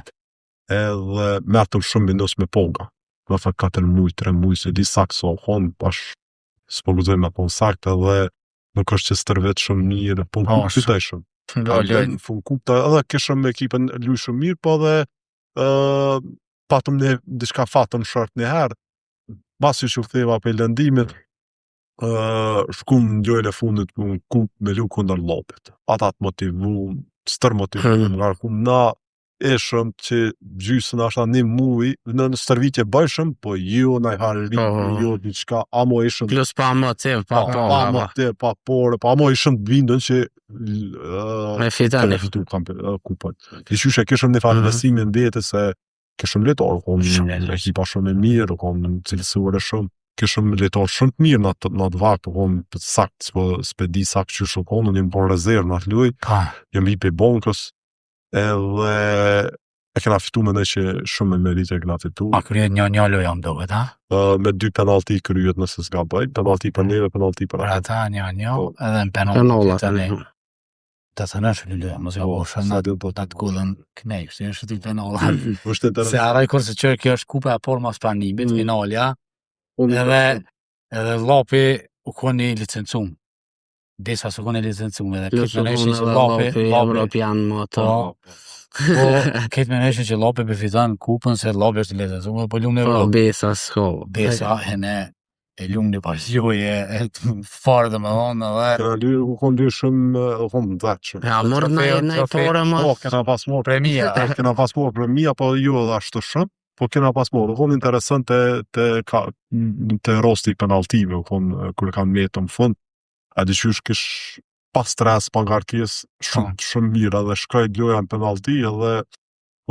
Speaker 3: edhe mertëm shumë minus me Poga, më fa 4 muj, 3 muj, se di sakë, so konë, pash, s'po guzoj me konë sakë, edhe nuk është që stërvet shumë mirë, po në kupë të shumë. Në fund kupë edhe kishëm me ekipën luj shumë mirë, po edhe patëm ne diçka fatëm shart një herë, pasi që ktheva për lëndimit, shkum në gjojnë e fundit në kupë me lu kundër Llopit. Ata të motivu, stër motivu, nga kumë na ishëm që gjysën ashta një muj, në stërvitje bëjshëm, po jo në i harëri, jo diçka, amo ishëm...
Speaker 1: Plus pa motiv, pa
Speaker 3: motiv, pa porë, pa amo ishëm bindën që
Speaker 1: me fitani.
Speaker 3: Fitu kupën. I qyshe kishëm një farë investimin vete se kishëm letarë, kom ekipa shumë e mirë, kom cilësuar e shumë, kishëm letarë shumë të mirë në atë vakë, kom sakt, s'pe di sakt që shumë konë, një më po rezervë në atë luj, jam i pe bonkës, edhe e kena fitu me ne që shumë me merite e kena fitu.
Speaker 2: A kryet një lojë dohet, ha?
Speaker 3: Me 2 penalti kryet nëse s'ga bëj, penalti për ne dhe penalti për
Speaker 2: ata. Për ata një, edhe në penalti të ne. Të të nëshë lujë, mos e boshë, në të gullën knejë, se është të penala. Se araj kurse që kjo është kupa e por mas pranimit, finalja, edhe Llopi u koni licencum. Desa së kone licencum edhe këtë me nëshin që Llopi
Speaker 1: Europian më të
Speaker 2: po këtë me nëshin që Llopi befitan kupën se Llopi është licencum po lumë në Evropë
Speaker 1: Besa s'ko
Speaker 2: Besa e lumë në pasjoje e farë dhe më thonë
Speaker 3: edhe u konë dy shumë dheqë
Speaker 1: ja mërë në i pore më
Speaker 3: kena pasmor
Speaker 2: premia
Speaker 3: kena pasmor premia po jo dhe ashtë shumë po kena pasmor u konë interesant të rosti penaltive u konë kërë kanë metë në fund a di qysh kish pas stres, pa ngarkes, shumë mirë, edhe shkoj loja në penalti, edhe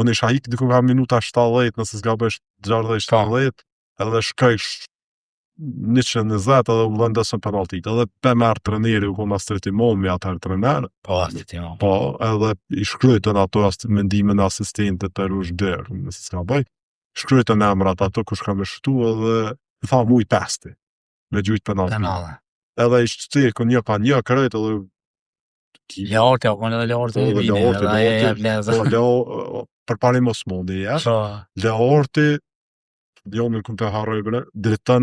Speaker 3: unë isha ik diku nga minuta 70, nëse s'ga bësh 60-70, edhe shkoj 120 edhe u vendesën penaltit, edhe pe merë treneri, u konë astritimon me atër trener, po, edhe i shkrytën ato mendimin asistentet të rushder, nëse s'ga bëj, shkrytën emrat ato kush ka me shtu, edhe i tha mu i pesti, me gjujt penaltit. Edhe ishtë të cirë, një ka një kërët edhe...
Speaker 2: Leorti, o konë edhe Leorti e vine, edhe e e bleza.
Speaker 3: Për pari mos mundi, ja? Leorti, jo me këmë të harroj bëne, dritën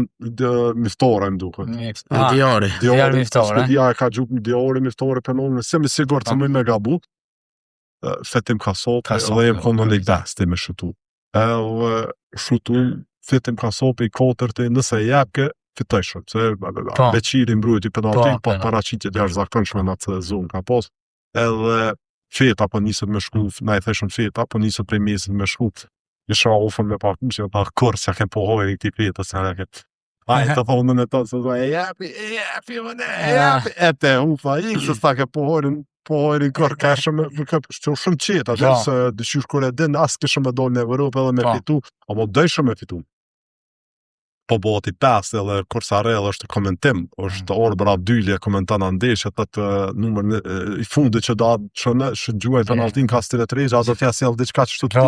Speaker 3: miftore më duke.
Speaker 1: Diori.
Speaker 2: Diori miftore.
Speaker 3: Ja e ka gjupë diori miftore për nëmë, se me sigur të më me gabu, fetim ka sopi, edhe jem konë në besti me shutu. Edhe shutu, fetim ka sopi, kotërti, nëse jepke, fitojshëm, se Beqiri mbrujti penalti, po paraqitje të jashtëzakonshme në atë zonë ka pas. Edhe feta po niset me shku, na i theshën feta, po niset prej mesit me shku. Isha ofën me pak që ta kur s'ja kem pohojë këtij fetës, se raket. Ai të thonë në to se e japi, e ufa, se sta ke pohojën kur ka shumë qeta, se dyqysh kur e din as kishëm me dol në Evropë edhe me fitu, apo dëshëm me fitu. Po boti 5 edhe Korsarel është komentim, është Orbra Dylje komentan andeshë të numër i fundit që da që gjuaj penaltin ka stile të rejgja, ato tja sjellë diqka që të të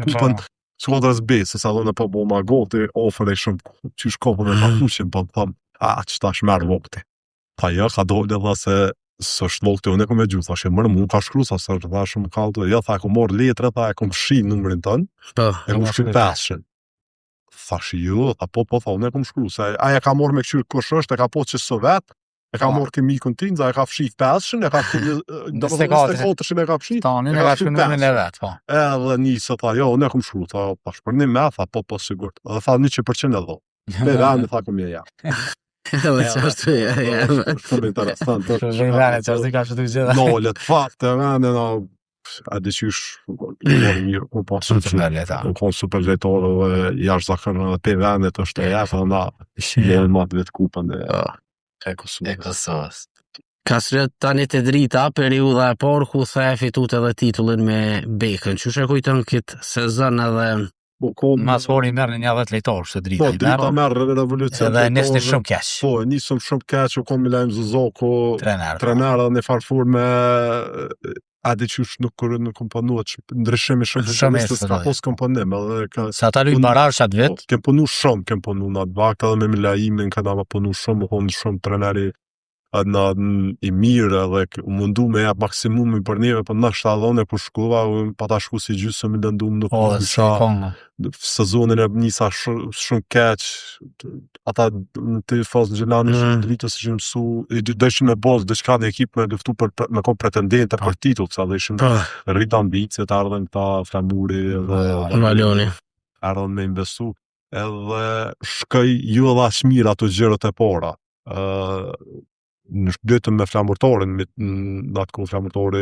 Speaker 3: kupën Skodrës B, se sa dhënë po bo ma goti, ofër e shumë që shkopën e pakuqin, po të thëmë, që ta shmerë vokti. Ta jo, ka dojnë edhe se së është vokti, unë e kom e gjutë, thashe mërë mu ka shkru, sa së është dhe shumë kaltë, jo, tha e kom morë letre, tha e kom shi numërin tënë, e kom shkru 500. Thash jo, po tha, unë e kom shkru, se aja ka morë me këqyrë kush është, e ka po që së vetë, e ka morë kemikën tin, e ka fshi 500, e ka 24 e ka fshi,
Speaker 2: e ka shkru numërin e vetë, po.
Speaker 3: Edhe njësë, tha, jo, unë e kom shkru, tha, pash për një me, tha, po sigurt, edhe tha 100% e dho, me rani, tha, kom ja.
Speaker 1: Edhe që është
Speaker 3: shumë interesant.
Speaker 2: Rani, që është i ka shtu gjitha.
Speaker 3: Nollet, fatë, rani, a di qysh mirë, u po super letarë dhe jashtë zakërë dhe pe vendet është e jefë dhe na shqilë matë vetë kupën e Kosovës.
Speaker 1: Kasret tani të drita, periuda e por, ku the fitut edhe titullin me Bekën. Qysh e kujtën këtë sezon edhe...
Speaker 2: Mas pori merë një 10 lejtarë së drita.
Speaker 3: Po, drita merë revolucion.
Speaker 2: Edhe nisë shumë keq.
Speaker 3: Po, nisëm shumë keq, u kom Milajm Zuzoko, trener dhe një farfur me... A di qysh nuk komponuat, ndryshimi shumë s'ka pos komponim.
Speaker 2: Sa ta lujt barar shatë vetë?
Speaker 3: Kem punu shumë, kem punu në atë vakt, edhe me Milajimin, këna ma punu shumë, u konë shumë treneri i mirë edhe u mundu me jap maksimumin për neve, për na shtallone kur shkova, pa ta shku si gjysmë më lëndum nuk isha sezonin e nisa shumë keq, ata në të fazën Gjelani shumë dritës ishin mësu, dëshin me boz, diçka në ekip me luftu me kom pretendente për titull, sa dhe ishin rrit ambicjet, ardhen këta Flamuri dhe
Speaker 1: Valoni.
Speaker 3: Ardhen me investu, edhe shkoj ju edhe aq mirë ato gjërët e para. Në shbletëm me flamurtorin, në atë ku flamurtori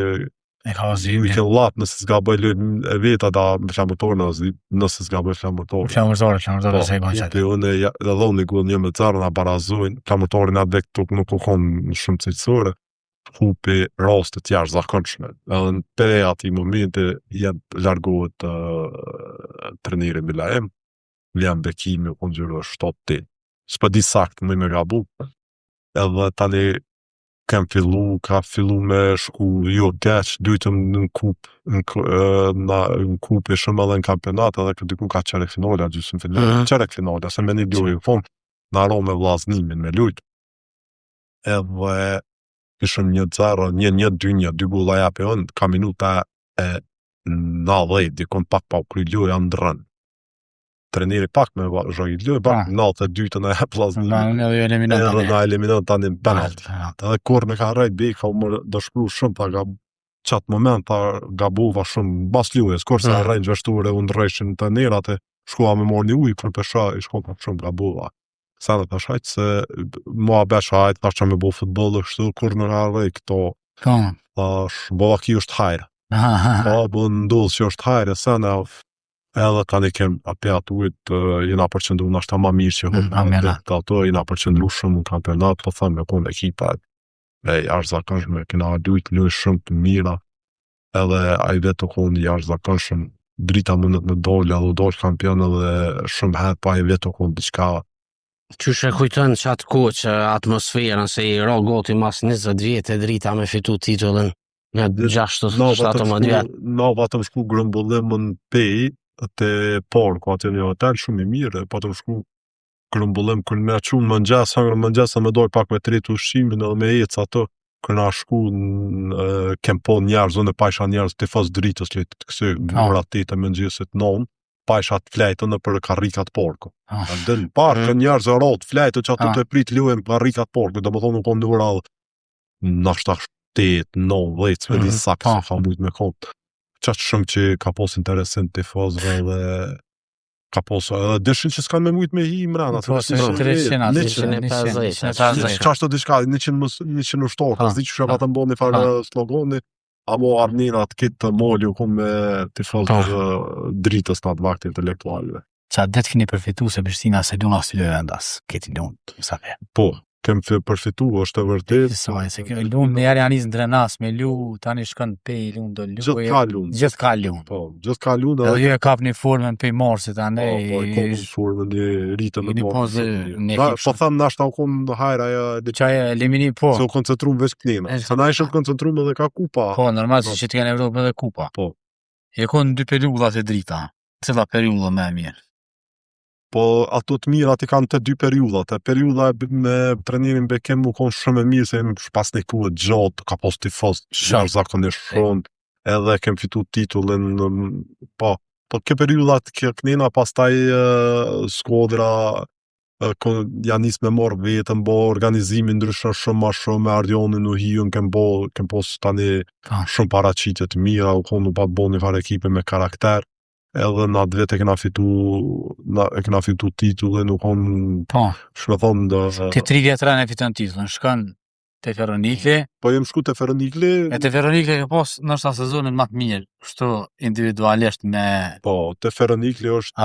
Speaker 2: e ka zi
Speaker 3: i ke lat nëse s'ga bëj e veta da me flamurtorin nëse s'ga bëj flamurtorin.
Speaker 2: Flamurtori se i ban qatë.
Speaker 3: Unë e dhoni ku një me carë nga barazojnë, flamurtorin atë vek tuk nuk u konë shumë cilësore, hupi rastet jashtë zakonshme. Edhe në pe ati momente jetë largohet treniri Milaem, Liam Bekimi u konë gjyrë 7-8. S'pa di sakt më me gabu. Edhe tani ka fillu me shku jo keq, dytëm në kup e shumë edhe në kampionat, edhe këtë diku ka qerek finale, gjysmë finale, qerek finale, se me një lojë fond, në aro me vllaznimin, me lujt. Edhe ishëm 1-0, 1-2, 2 golla jape on, ka minuta e 90, dikon pak pa u kry lojë ndrën. Treneri pak me zhoj lojë, pak 92 në e vllaznimin. Edhe na eliminon tani në penalty. Edhe kur me ka rrejt bej, ka u më dëshpru shumë, ta qatë moment, ta gabuva shumë, bas lujës, kur se rrejnë gjështure, unë rrejshin të nerat, shkua me morë një ujë, kur pesha, i shkua shumë gabuva. Sa dhe tash hajtë se, mua besha hajtë, tash që me bo futbolë, kështu, kur në rrejt këto, tash, bova ki është hajrë. Bo ndodhë që është hajrë, se në edhe tani kem apjat ujt, jena përqëndru në ashtë ta ma mirë që ato jena përqëndru shumë në kampionat, po thëmë me konë ekipa jashtë zakonshme, kena dujt lojë shumë të mira, edhe a i vetë konë jashtë zakonshme, drita mundet me dollë, edhe dollë kampion edhe shumë hetë, pa i vetë konë diçka.
Speaker 1: Qysh e kujton që atë kohë që atmosferën se i ra goti mas 20 vjetë e drita me fitu titullin nga 6-17 vjetë.
Speaker 3: Na vatëm shku grëmbullimën pej, të parë, ku atë një hotel shumë i mirë, pa të shku grëmbullim, kërë me qunë mëngjes, hangër mëngjes, me dojë pak me tretë ushqimin edhe me ecë ato, kërë na shku kem po njerëz, unë e pa isha njerëz të fos dritës, që të kësë mëra 8 e mëngjesit 9, pa isha të flejtë në për karikat porko. Dhe në parë, kërë njerëz e rotë flejtë, që ato të prit lujem karikat porko, dhe më thonë nuk kom në ural në 7, 9, 10, me di sakë, se ka mujtë me kontë. Qatë shumë që ka posë interesant të fozve dhe ka posë, dëshin që s'kanë me mujtë me hi mrena.
Speaker 2: Po, se 350.
Speaker 3: Qashtë të dishka, 100 ushtorë, ka zdi që shë ka të mbo një farë slogoni, a mo arninat kitë të moli u kumë me të fozve dritës në atë vakti intelektualve.
Speaker 2: Qa det keni përfitu se Prishtina se luna së lojë vendas, këti lunë, sa me?
Speaker 3: Po. Kem përfitu, është e vërtet.
Speaker 2: Se kemi lunë me janisë në drenas, me lu, tani shkën pej lunë do lu.
Speaker 3: Gjithë ka lunë.
Speaker 2: Gjithë ka lunë.
Speaker 3: Po, gjithë ka lunë.
Speaker 2: Edhe ju e kap një formën pej marsit, ane.
Speaker 3: Po, i kom formën një rritën në
Speaker 2: marsit.
Speaker 3: Po thamë nashta u kom në hajra.
Speaker 2: Qaj e elimini po.
Speaker 3: Se u koncentru më veç kënina. Se na ishëm koncentru më dhe ka kupa.
Speaker 2: Po, normal si që t'ken Evropë edhe kupa.
Speaker 3: Po.
Speaker 2: E konë 2 periudat e drita. Cila periuda me mirë?
Speaker 3: Po ato të mirat i kanë të 2 periudat. Periuda me trenirin Bekem u konë shumë e mirë, se pas një kuë gjatë, ka pos të fos, zakonisht shumë, edhe kem fitu titullin, po ke periudat kënina, pas taj Skodra, janis me morë vetën, bo organizimin ndryshën shumë ma shumë, me Ardionin u hijun, kem pos tani shumë paraqitje të mira, u konë u pa bo një farë ekipe me karakter, edhe në atë vete e kena fitu titullin, nuk konë shme thonë
Speaker 2: Të 3 vjetra në fitën titullin, shkën të Feronikli.
Speaker 3: Po jem shku të Feronikli.
Speaker 2: E të Feronikli ka pas nështë a sezonin më të mirë, shtu individualisht me...
Speaker 3: Po, të Feronikli është...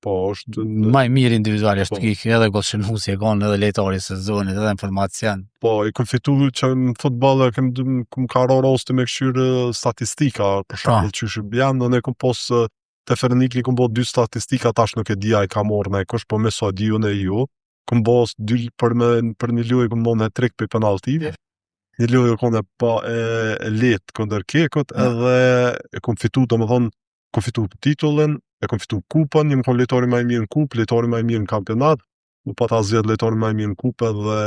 Speaker 3: Po, është...
Speaker 2: Maj mirë individualisht, edhe Golshenhusi e konë, edhe lejtari sezonit, edhe informacion.
Speaker 3: Po, i këm fitu që në futbol e këm ka rosti me këshyrë statistika, për shumë që shë bjanë, dhe ne këm posë të Feronikli këm bo 2 statistika, tash nuk e dia i ka morë në e kush, po me so di unë e ju, këm bo për një lojë këm bo në trik për penaltive, një lojë këm e letë këndër kekot, edhe e këm fitu, do më thonë, këm fitu titullin, e këm fitu kupën, një më konë lejtori ma i mirë në kupë, lejtori ma i mirë në kampionat, u pa ta zjedh lejtori ma i mirë në kupë, edhe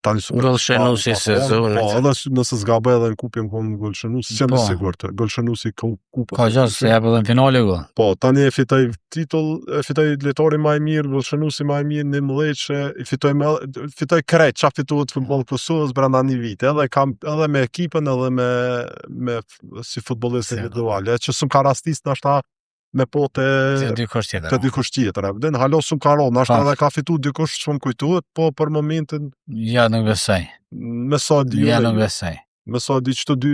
Speaker 1: Golshënusi sezonit.
Speaker 3: Po, edhe nëse zgaboj edhe në kupë jam konë Golshënusi, s'jam i sigurt. Golshënusi kupë.
Speaker 2: Ka gjë se jep edhe në finale go.
Speaker 3: Po, tani e fitoj titull, e fitoj lojtari më i mirë, Golshënusi më i mirë në 11, fitoj krejt, çfarë fituat futboll Kosovës brenda një viti, edhe me ekipën edhe me si futbollist individual, që s'm ka rastis nashta me po të
Speaker 2: dikush tjetër.
Speaker 3: Të dikush tjetër. Den halo s'm ka rënë, nashta edhe ka fitu dikush ç'm kujtohet, po për momentin
Speaker 2: Ja nuk besoj.
Speaker 3: me sa di
Speaker 2: Ja nuk besoj.
Speaker 3: me sa di çto dy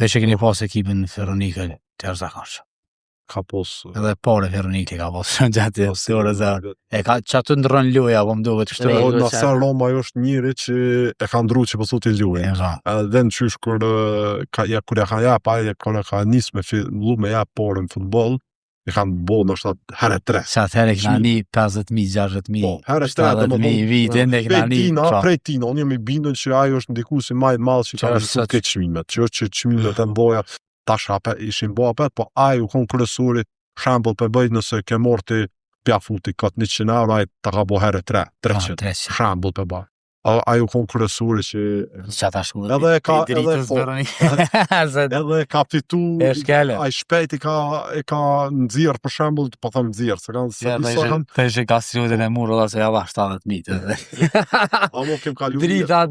Speaker 2: Dhe që keni pas ekipin Feronika të jashtëzakonshëm.
Speaker 3: ka pos
Speaker 2: Edhe pare Feronike ka pas gjatë orës zero. E ka çatu ndron loja, po më duket kështu.
Speaker 3: Po, nëse Roma është njëri që e ka ndru që po thotë lojën. Edhe në qysh kur kur ka nis me fillu me jap porën futboll, e kanë bëu ndoshta herë 3.
Speaker 2: Sa atëherë kena një 50.000, 60.000.
Speaker 3: Po, herë 3
Speaker 2: 70.000 vite ne kena një.
Speaker 3: Prej tina, unë jam i bindur që ajo është ndikuesi më i madh që ka rrezuar këtë çmimet. Që është që çmimet e mboja tash ishin bo apet, po ajo kon kryesori shembull për bëjt nëse ke morti pjafuti kat 100 euro, ai ta ka bo herë 300 shembull për bëj. Ajo kon kryesori që
Speaker 2: çata shku.
Speaker 3: Edhe ka fitu ai shpejt e ka nxjerr për shembull, po them nxjerr, se kanë
Speaker 2: Tash e ka sillën e murrë se ja dha 70.000.
Speaker 3: Amo kem kalu.
Speaker 2: Drita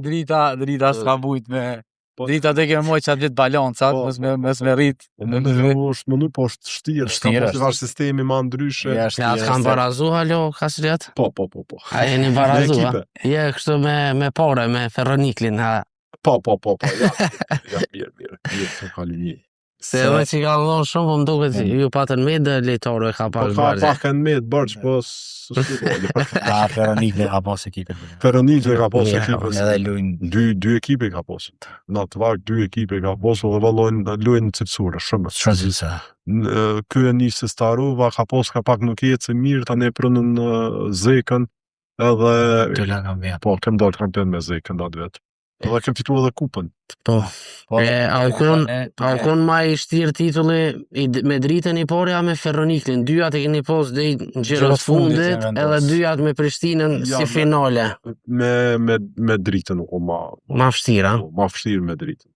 Speaker 2: s'ka bujt me drita të kemë moj qatë gjithë balancat, mes me rrit.
Speaker 3: është mënu, po është shtirë. Ka po sistemi ma ndryshe.
Speaker 1: Ja, s'kan barazu halo, Kasriat?
Speaker 3: Po.
Speaker 1: A jeni barazu, ha? Je, kështu me pare, me Ferroniklin, ha?
Speaker 3: Po, ja, mirë, se ka linji.
Speaker 1: Se edhe që ka ndonë shumë, po më duket ju patën me dhe lejtore ka pak bërgje.
Speaker 3: Ka pak në me dhe bërgje, po
Speaker 2: Ka Feronikle ka pas ekipin.
Speaker 3: Feronikle ka pas ekipin.
Speaker 2: Edhe lujnë.
Speaker 3: Dy ekipe ka pas. Në të vakë 2 ekipe ka pas, dhe lujnë cilësure, shumë.
Speaker 2: Shazisa.
Speaker 3: Ky e njësë Starova ka pas ka pak nuk jetë se mirë, ta ne prënën Zekën, edhe...
Speaker 2: Dëllë kam vjetë.
Speaker 3: Po, kem dalë kampion me Zekën datë vetë. Edhe kem fitu edhe kupën.
Speaker 1: Po. Aukon ma i shtirë titulli me dritën i porja me Ferroniklin. 2 e keni pos dhe në gjirët fundit, edhe 2 me Prishtinën si finale.
Speaker 3: Me dritën u
Speaker 1: ma fështira.
Speaker 3: Ma fështirë me dritën.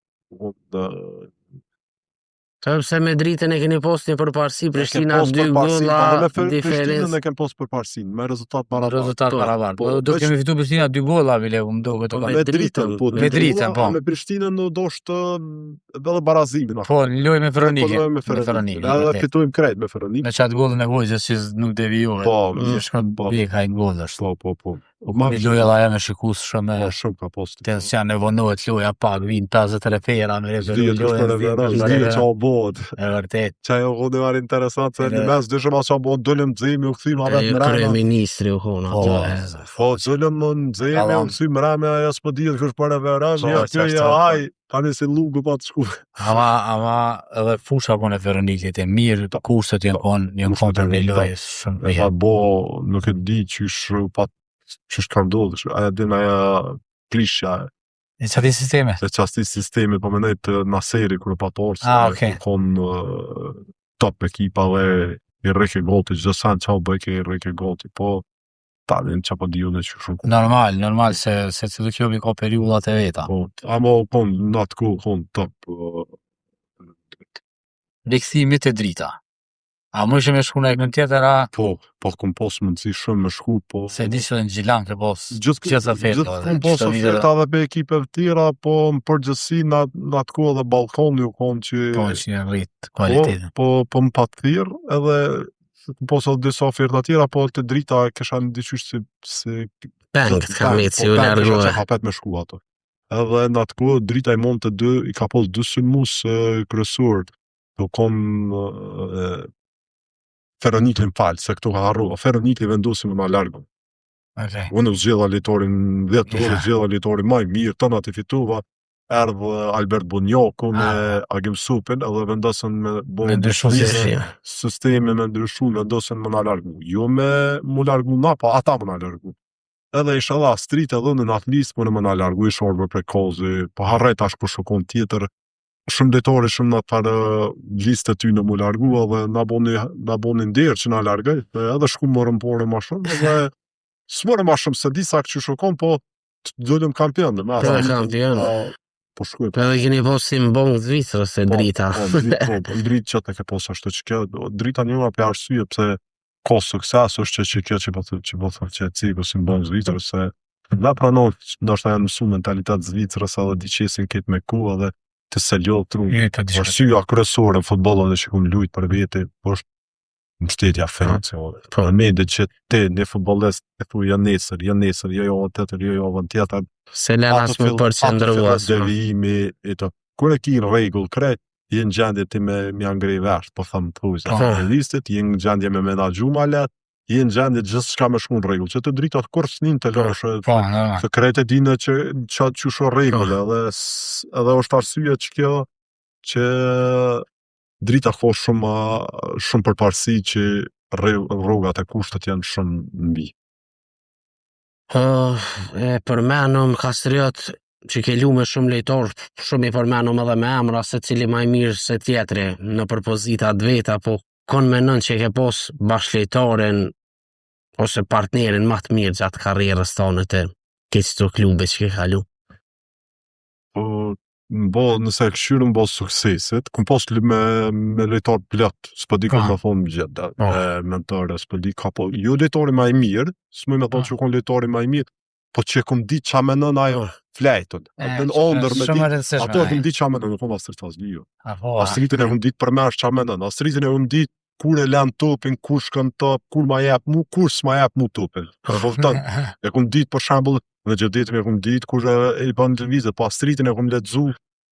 Speaker 1: Sepse me dritën e keni post një përparsi, Prishtina 2 golla diferencë.
Speaker 3: Prishtinën e kemi post përparsin, me rezultat
Speaker 2: barabar. Do kemi fitu Prishtina 2 golla, vile, më do këtë.
Speaker 3: Me dritën, po. Me Prishtinën në doshtë edhe barazimin.
Speaker 2: Po, në loj me Feronikë.
Speaker 3: Edhe fitujmë krejt me Feronikë.
Speaker 2: Me qatë gollën e vojgjës që nuk devijore.
Speaker 3: Po,
Speaker 2: shkon bjeka i gollës.
Speaker 3: Po.
Speaker 2: Një loja dha jam e shikus shumë.
Speaker 3: Shumë ka post.
Speaker 2: Tension e vonohet loja pak, vinë 50 refera me E vërtet.
Speaker 3: Qaj o kone var interesant, se një mes dëshëm a qa bo dëllëm dzemi u këthy më vetë më rame.
Speaker 1: Kryeministri u kona.
Speaker 3: Po, dëllëm në dzemi u këthy më rame, aja s'po dhjetë kërsh për e verën, ja këja aj, tani se lugu pa të shku.
Speaker 2: Ama edhe fusha po në Feroniklit e mirë, kushtet janë konë për një lojës.
Speaker 3: E fa bo, nuk e di qysh ka ndodhë, aja din aja prishja.
Speaker 2: E qati sisteme?
Speaker 3: Se qati sisteme, po me nejtë Naseri, kërë patorë,
Speaker 2: se
Speaker 3: konë top ekipa dhe i reke goti, gjithë sanë qa u bëjke i reke goti, po talin që po diju dhe që shumë.
Speaker 2: Normal, se cilë kjo bi ka periudat e veta.
Speaker 3: Po, ama konë, në atë ku, konë top.
Speaker 2: Rikëthimit e drita. A më ishe me shku në ekën tjetër, a?
Speaker 3: Po kom pos mundësi shumë me shku, po...
Speaker 2: Se di që dhe në Gjilan ke pos
Speaker 3: gjithë
Speaker 2: oferta.
Speaker 3: Gjithë kom pos oferta dhe pe ekipe tjera, po më përgjësi në atë ku edhe balkoni u konë që...
Speaker 2: Po që në rritë kualitetin.
Speaker 3: Po më patë thirë, edhe kom pos edhe disa oferta tjera, po të drita kësha në diqysh si...
Speaker 1: Pengët ka me që u largohë.
Speaker 3: Që hapet me shku ato. Edhe në atë ku drita i mund të 2, i ka pos 2 sulmus kërësur, do konë... Feroniklin falë, se këtu ka harru, Feronikli vendosim në largu. Unë zgjella litorin 10 orë, zgjella litorin maj mirë, të në të fituva, erdhë Albert Bunjoku me Agim Supin, edhe vendosën me sistemi me ndryshu, vendosën më në largu. Jo me më largu na, pa ata më në largu. Edhe isha dha strit edhe në atë listë më në largu, isha orë për kozi, po harrejt ashtë për shokon tjetër, shumë detori shumë në të listë ty në mu largu, edhe na boni ndirë që na largaj, edhe shku më rëmpore ma shumë, edhe së mërë ma shumë se disa këtë që shukon, po Dolëm kampion, dhe me
Speaker 1: Kampion.
Speaker 3: po shkuj.
Speaker 1: Edhe keni pas si më bongë Zvicrës e drita.
Speaker 3: Dritë që të ke pas ashtu që kjo, drita njëra për arsye pse ka sukses është që kjo që po thënë që e cikë si më bongë Zvicrës, se dhe pranon, ndoshta janë mësu mentalitet Zvicrës edhe diqesin këtë me ku edhe të se ljohë tru. Arsyeja kryesore në futboll edhe që kum lujt për vete, është mbështetja financiare. Për mendje që ti në futbollist e thuj janë nesër, jo javën tjetër, jo javën tjetër.
Speaker 1: Se lena as më përqendrua.
Speaker 3: Devijimi e të. Kur e ki në rregull krejt, je në gjendje ti me angrej vesh, po thëmë të hujse. Listit, je në gjendje me menaxhu ma let, je në gjendje gjithçka me shku në rregull. Që të dritat kur s'nin të lësh, të krejt e dinë që çu rregull, edhe është arsye që kjo që drita ka shumë përparësi që rrugat e kushtet janë shumë mbi.
Speaker 1: Përmenëm Kastriot që ke lu me shumë lejtor, shumë i përmenëm edhe me emra se cili maj mirë se tjetri në përpozita veta, po konë menon që ke pos bashkëlejtorin ose partnerin më të mirë gjatë karrierës tonë të këto klube që ke kalu?
Speaker 3: Nëse e këshyrë në bos suksesit, kum pas me lejtar plot, s'po di kom me thonë më gjithë, mentore, s'po di ka po, jo lejtari ma i mirë, s'moj me thonë që kon lejtari ma i mirë, po që kum di qa menon ajo flejtën, dhe në ondër me di, ato e kum di qa menon, në thonë Astrit Fazliju. Astritin e kum di të përmesh qa menon, Astritin e kum di kur e len topin, kur shkën top, kur ma jep mu, kur s'ma jep mu topin. E kum dit për shembull, në Gjedetin e kum dit kur e bën lëvizet, po Astritin e kum lexu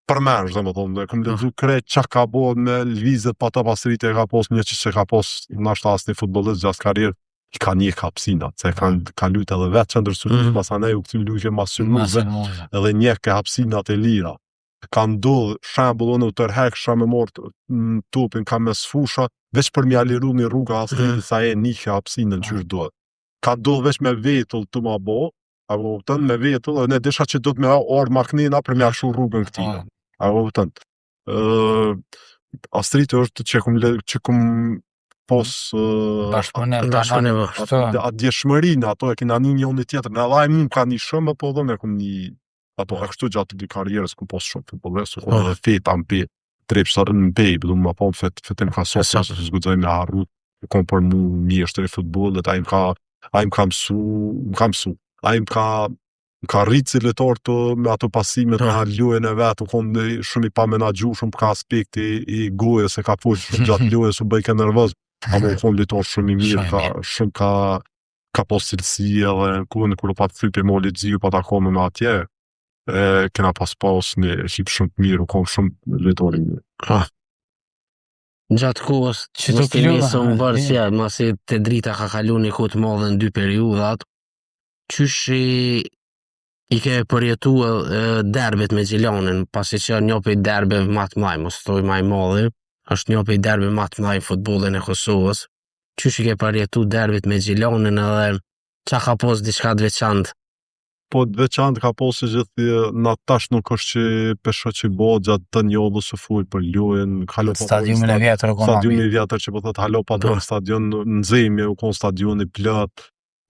Speaker 3: përmensh, dhe më thonë, e kum lexu krejt çka ka bo me lëvizet, pa ta Astriti e ka pos një që ka pos nashta asni futbollist gjatë karrierë, i ka një hapësinat, se ka lujt edhe vetë që ndërsullus, masanej u këty lujtje masynuze, edhe një ka hapësinat e lira. Ka ndodhë shembull unë u tërhek me morë topin ka mes fusha, veç për mja liru një rruga asë sa e një hapësinën që është dohet. Ka ndodhë veç me vetull të ma bo, apo vëtën me vetull, dhe ne disha që do të me orë maknina për mja shu rrugën këtina. Apo vëtën. Astriti është që kum pos atë djeshmërinë, ato e kina një një tjetër, në edhe mund ka një shumë, po dhe me kum një ato e kështu gjatë të karrierës kum pos shumë futbollist, ku edhe feta në pe, drepsarën në pe, bëdu më pa fetim ka sosë, se zgudzoj me harru, kom për mu mjeshtër i futbollit, a im ka mësu, a im ka rritë si letar të me ato pasimet me lujën e vetë, u konë shumë i pa menagju, shumë ka aspekti i goje, se ka push shumë gjatë lujës, u bëjke nervëz, a më u konë letar shumë i mirë, shumë ka pas cilësi edhe kune kërë pa të flipi moli të ziju pa ta kome me atje, kena pas një ekip shumë të mirë, u konë shumë letar i mirë.
Speaker 1: Gjatë kohës, mos të nisëm bërësja, masi të drita ka kalu një kohë të madhe në 2 periudat, qysh i ke përjetu derbet me Gjilanin, pasi që një për derbe më të mlaj, mos toj më i madhe, është një për derbe më të mlaj në futbollin e Kosovës, qysh i ke përjetu derbet me Gjilanin edhe qa ka pos diçka të veçantë?
Speaker 3: Po të veçantë ka posë gjithë, në tash nuk është që pesho që bo gjatë të njollë së fuj për lujën,
Speaker 2: stadiumin e vjetër
Speaker 3: që po thëtë halo pa të stadion në zemi, u konë stadion i plët,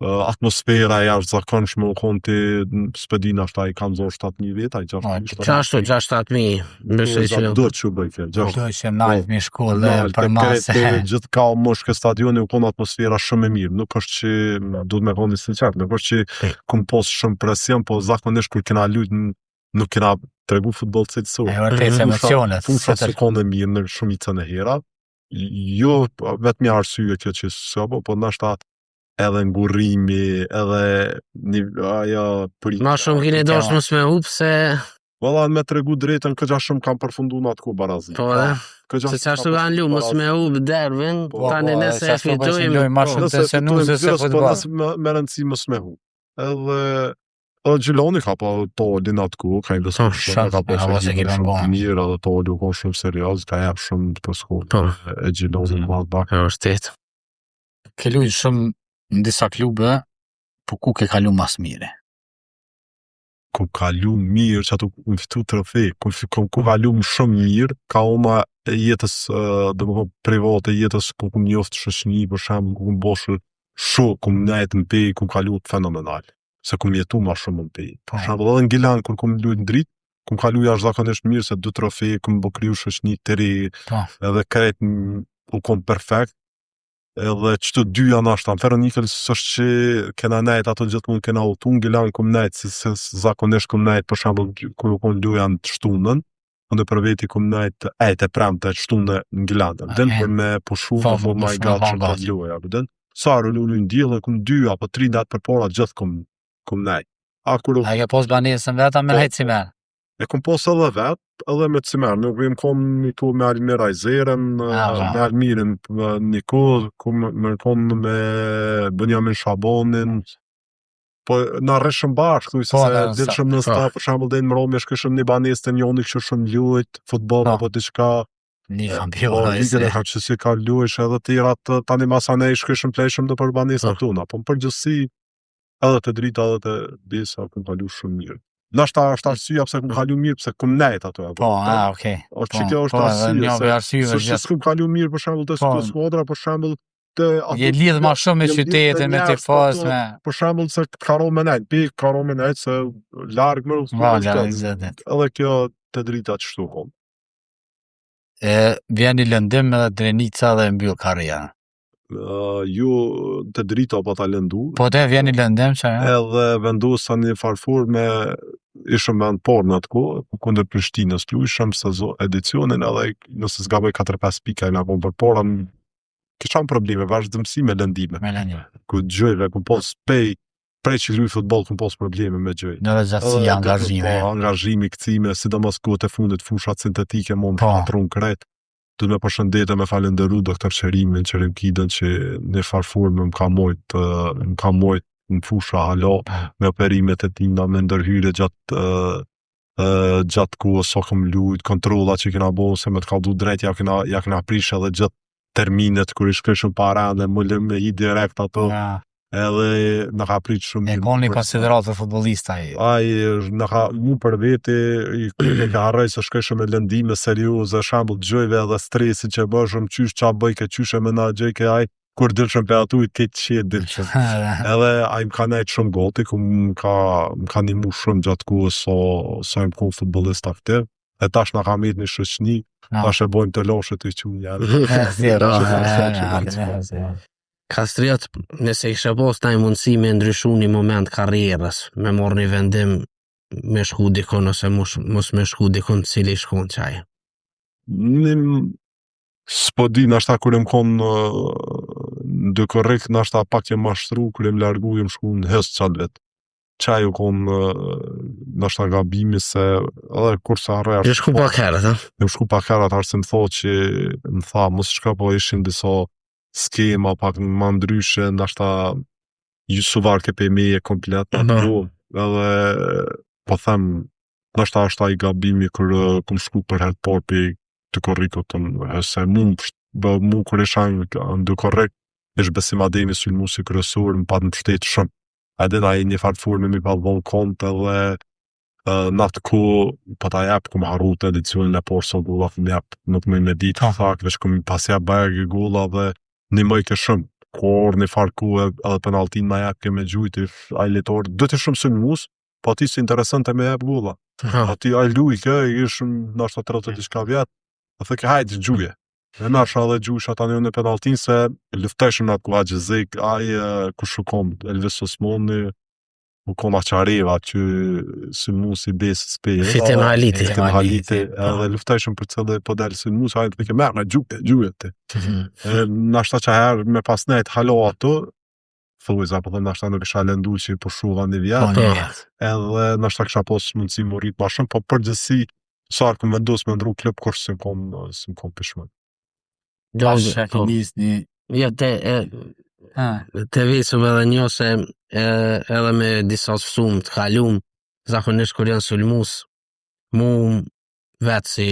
Speaker 3: atmosfera e ashtë zakonshme, u konë të spedina ashtë i kam zonë 7.000 veta, i
Speaker 1: 6-7.000, mësë që
Speaker 3: do që bëjke,
Speaker 2: do që najtë mi shkollë për masë.
Speaker 3: Gjithë ka o moshke stadioni, u konë atmosfera shumë e mirë, nuk është që do të me konë një sinqert, nuk është që këmë posë shumë presion, po zakonisht kur kena lujt, nuk kena tregu futbol të cilësor.
Speaker 2: E vërtet emocionet.
Speaker 3: Funsa se konë e mirë në shumicën e hera, jo vetë mi arsye kjo që sëpo, po nashta edhe ngurrimi, edhe ajo për...
Speaker 1: Ma shumë kini dosh mos me hup se...
Speaker 3: Valla me tregu drejtën, këgja shumë kam përfundu në atë ku barazi.
Speaker 1: Po edhe, se që ashtu kanë lu, mos me hup derbin, tani nëse e fitojmë...
Speaker 3: Nëse fitojmë, me rëndësi mos me hup. Edhe Gjiloni ka pa tolin atë ku, ka i lësë shumë, ka pa shumë mirë, edhe toli u ka shumë serios, ka jep shumë të përshkollë e Gjiloni më atë bakë.
Speaker 2: Ke lujnë shumë në disa klube, po ku ke kalu mas mire?
Speaker 3: Ku kalu mirë, që ato ku fitu trofej, ku kalu më shumë mirë, ka oma jetës, dhe më private jetës, ku njoftë shëshni, për shemë, ku boshë shok, ku nejtë në pej, ku kalu fenomenal. se kum jetu ma shumë në pej. Për shembull, edhe në Gilan, kur kum lujt në dritë, kum kalu jashtëzakonisht mirë se 2 trofe, kum bo kriju shoqni të re, edhe krejt u kom perfekt. Edhe qëto dy janë ashtë, në Ferronikël s'është që kena nejt ato gjithmonë kena utu, në Gilan kum nejt, se zakonisht kum nejt, për shembull, kur u kom luja në të shtunën, ndë për veti kum nejt e premte të shtunë në Gilan, den për me pushu, apo ma i gatë që të luja, den. Sa rëllu në djelë, kum 2 apo 3 natë për para, gjithë kum nejt. A
Speaker 2: ke pos banesën veta me nejt cimer?
Speaker 3: E kum pos edhe vetë, edhe me cimer, nuk vim kom një tu me Almir Ajzeren, me Almirin Nikod, me kom me Benjamin Shabonin, po na rreshëm bashkë, se dilshëm në sta, për shembull dhe në Mromi shkëshëm një banesë të njoni kështë shumë lujt, futbol apo diçka.
Speaker 2: Një kampiona e se.
Speaker 3: Ligën e ka që si ka lujsh edhe tirat tani masane i shkëshëm plejshëm dhe për banesë atuna, po më përgjësi edhe të drita edhe të disa kum kalu shumë mirë. Nashta është arsyeja pse kum kalu mirë, pse kum nejt ato.
Speaker 2: Okay.
Speaker 3: Kjo është arsyeja, se s'kum kalu mirë për shembull të skuadra, për shembull
Speaker 2: je lidh ma shumë me qytetin, me tifos, me...
Speaker 3: Për shembull se karo me nejt, karo me nejt, se largë më edhe kjo të drita që shtu kom.
Speaker 2: Vjen i lëndim edhe Drenica dhe mbyll karrierën.
Speaker 3: Ju të drita pa ta lëndu.
Speaker 2: Po te vjen i lëndim që?
Speaker 3: Edhe vendosa një farfur me ishëm me në porë në atë kohë, kundër Prishtinës lujshëm edicionin edhe nëse s'gaboj 4-5 pika i nga kom për porën, kishan probleme, vazhdimësi me lëndime. Ku gjojve, ku pos prej që luj futbol, ku pos probleme me gjoj.
Speaker 2: Në dhe gjatësi, angazhime.
Speaker 3: Angazhimi, këcime, sidomos kohët e fundit, fushat sintetike, mund të patron kret. Du me përshëndete me falenderu doktor Qerimin, Qerim Kidën, që në farfur më ka mojt në fusha halo, me operimet e tina, me ndërhyre gjatë kohës so këm lujt, kontrola që kena bo, se me të kaldu drejt, ja kena prish edhe gjatë terminet, kër i shkëshëm para, dhe më me i direkt ato, edhe në ka pritë shumë...
Speaker 2: E koni konsiderat të futbolista i?
Speaker 3: Në ka mu për vete, e ka arrej se shkëshëm e lëndime serioze, shambull gjojve edhe stresin që bëshëm, qysh qa bëj ke qysh e më na gjej ke aj, kur dilshëm për atu i të këtë qetë dilshëm. Edhe aj më ka nejtë shumë goti, ku më ka një mu shumë gjatë kohë so më kohë futbolist aktiv, e tash në ka mirë një shëqni, tash e bojmë të loshet i qunë janë.
Speaker 1: Kastriot, nëse ishe pos taj mundësi me ndryshu një moment karrierës, me morë një vendim me shku dikon ose mos me shku dikon cili shkon qaj?
Speaker 3: S'po di, nashta kur em kon ndë korrekt, nashta pak jem mashtru, kur em largu jem shku në hës qatë vetë. Qaj u kon nashta gabimi se edhe kur sa arre...
Speaker 1: Je shku pak herët, ha?
Speaker 3: Jem shku pak herët, arse më tho që më tha, mos shka po ishin disa skema pak më ndryshe, nashta suvar ke pe meje komplet, edhe po them, nashta është ai gabimi kër këm shku për herë por pe të korrikot, se mu kër isha ndë korrekt, ish besim ademi sulmu si kërësur, më pat më pështetë shumë. Edhe da i një fartëfur me mi pa dhon kont edhe në atë ku po ta jep ku më harru të edicionin e por sot gulla më jep nuk më me ditë fakt veç ku më pasja bërgë gulla dhe një mëj ke shumë kur një farë ku edhe penaltin ma jep ke me gjujti a i letor do të shumë së në mus po ti si interesant e me jep gulla po ti a i luj ke ishëm nështë të tërët të diçka vjet a thë ke hajtë gjuje e nështë edhe gjujsh ata një në penaltin se lufteshëm në atë ku a gjëzik a i ku shukom Elvis Osmoni u kona qareva që së musi besës peje.
Speaker 1: Fitim haliti.
Speaker 3: Edhe lufteshëm për cëllë po delë së musi, hajtë për ke mërë në gjuhet të. Nashta që herë me pas nejtë halo ato, thujza, po dhe nashta nuk isha lëndu që po shuva një vjetë. Edhe nashta kësha pos mundësi më rritë ma shumë, po përgjësi, sarë këm vendos me ndru klub, kërë së më kom pishmën.
Speaker 2: Pasha ke njës një...
Speaker 1: Ja, te visëm edhe një se edhe me disa fësum të kalum, zakonisht kur janë sulmus, mu vetë si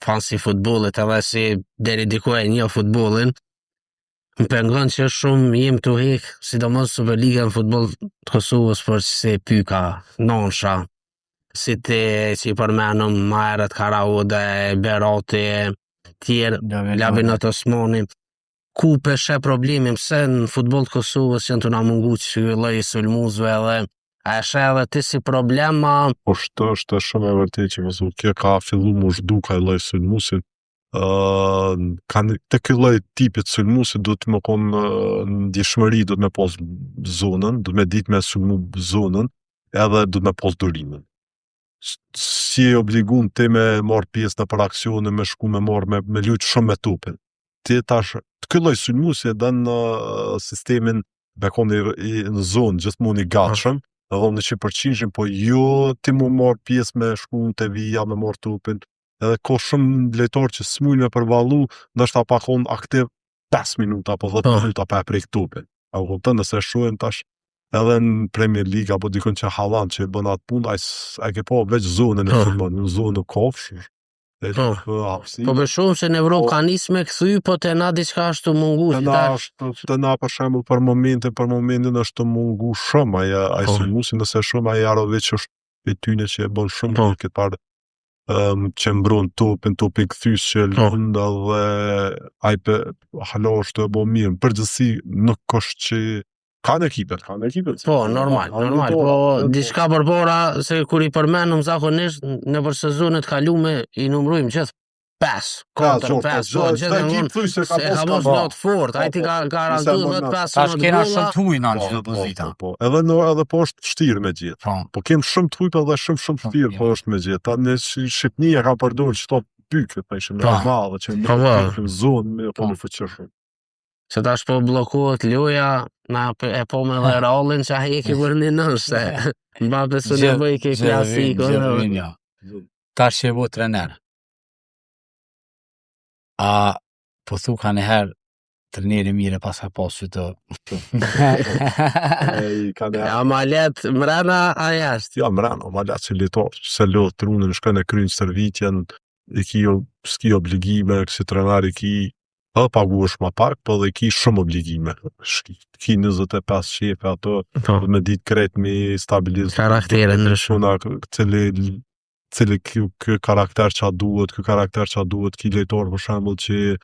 Speaker 1: fan si futbolit edhe si deri dikuaj një futbolin, më pengon që shumë jem të hek, sidomos Superliga në futbol të Kosovës për që se pyka, nonsha, si te që i përmenëm Majret Karaude, Berati, tjerë, Labinat Osmani, ku peshe problemin, pse në futboll të Kosovës që të na mungu që ky lloj i sulmuesve edhe a e sheh edhe ti si problem ma
Speaker 3: Po është shumë e vërtetë që mësu kjo ka fillu më zhdu ka lloj sulmuesit. Te ky lloj tipit sulmuesit do të më konë ndjeshmëri, do të më pas zonën, do të më ditë me sulmu zonën, edhe do të më pas durimin. Si e obligun ti me marrë pjesë në për aksione, me shku me marrë, me lujtë shumë me topin. Ti tash, ky lloj sulmuesi e dan sistemin me konë në zonë, gjithmonë i gatshëm, edhe në 100%, po jo ti mu marrë pjesë me shku në të vija, me marrë topin, edhe ka shumë lojtarë që s'mujnë me përvallu, ndoshta pa konë aktiv 5 minuta apo 10 minuta pa e prek topin. A u kupton, nëse shohim tash edhe në Premier League apo dikon që Haaland që bën atë punë, ai ke pa veç zonën e sulmon, në zonën e kofsh.
Speaker 1: Po për shumë që në Evropë ka nisë me këthy, po të na diçka është të mungu.
Speaker 3: Të na për shembull për momentin është të mungu shumë, ai sulmuesi nëse shumë ai Arović është i tyne që e bën shumë këtë parë që mbron topin kthys që lund dhe ai hala është të bë mirë. Përgjithësi nuk është që kanë ekipet.
Speaker 1: Po, normal, po diçka përbora se kur i përmenëm zakonisht në për sezonet kalume i numrujmë gjithë 5, 4, 5, po gjithë se ka mos lot fort, ai ti ka garantu 10-15
Speaker 2: tash kena shumë të huj në gjithë pozita.
Speaker 3: Po, edhe po është vështirë me gjithë. Po kem shumë të huj edhe shumë vështirë po është me gjithë. Ta në Shqipnia ka përdorur çto pyket, po ishim normal që në zonë me po në fuqishëm.
Speaker 1: Se tash po blokohet loja, na e po me dhe Realin që a heki për një nëse. Mbappe së në bëj ke klasikon.
Speaker 2: Tash që e bo trener. A po thu ka njëherë treneri mire pas ka pasu të...
Speaker 3: Ja,
Speaker 1: ma letë mrena a jashtë?
Speaker 3: Ja, mrena, ma letë që litor, se lotë trunën, shkën e krynë servitjen, s'ki obligime, kësi trener i ki edhe paguash ma pak, po dhe ki shumë obligime. Ki 25 shefe ato, me ditë krejt me stabilizë.
Speaker 1: Karaktere në shumë.
Speaker 3: Cili kë karakter që a duhet, ki lejtor për shembull që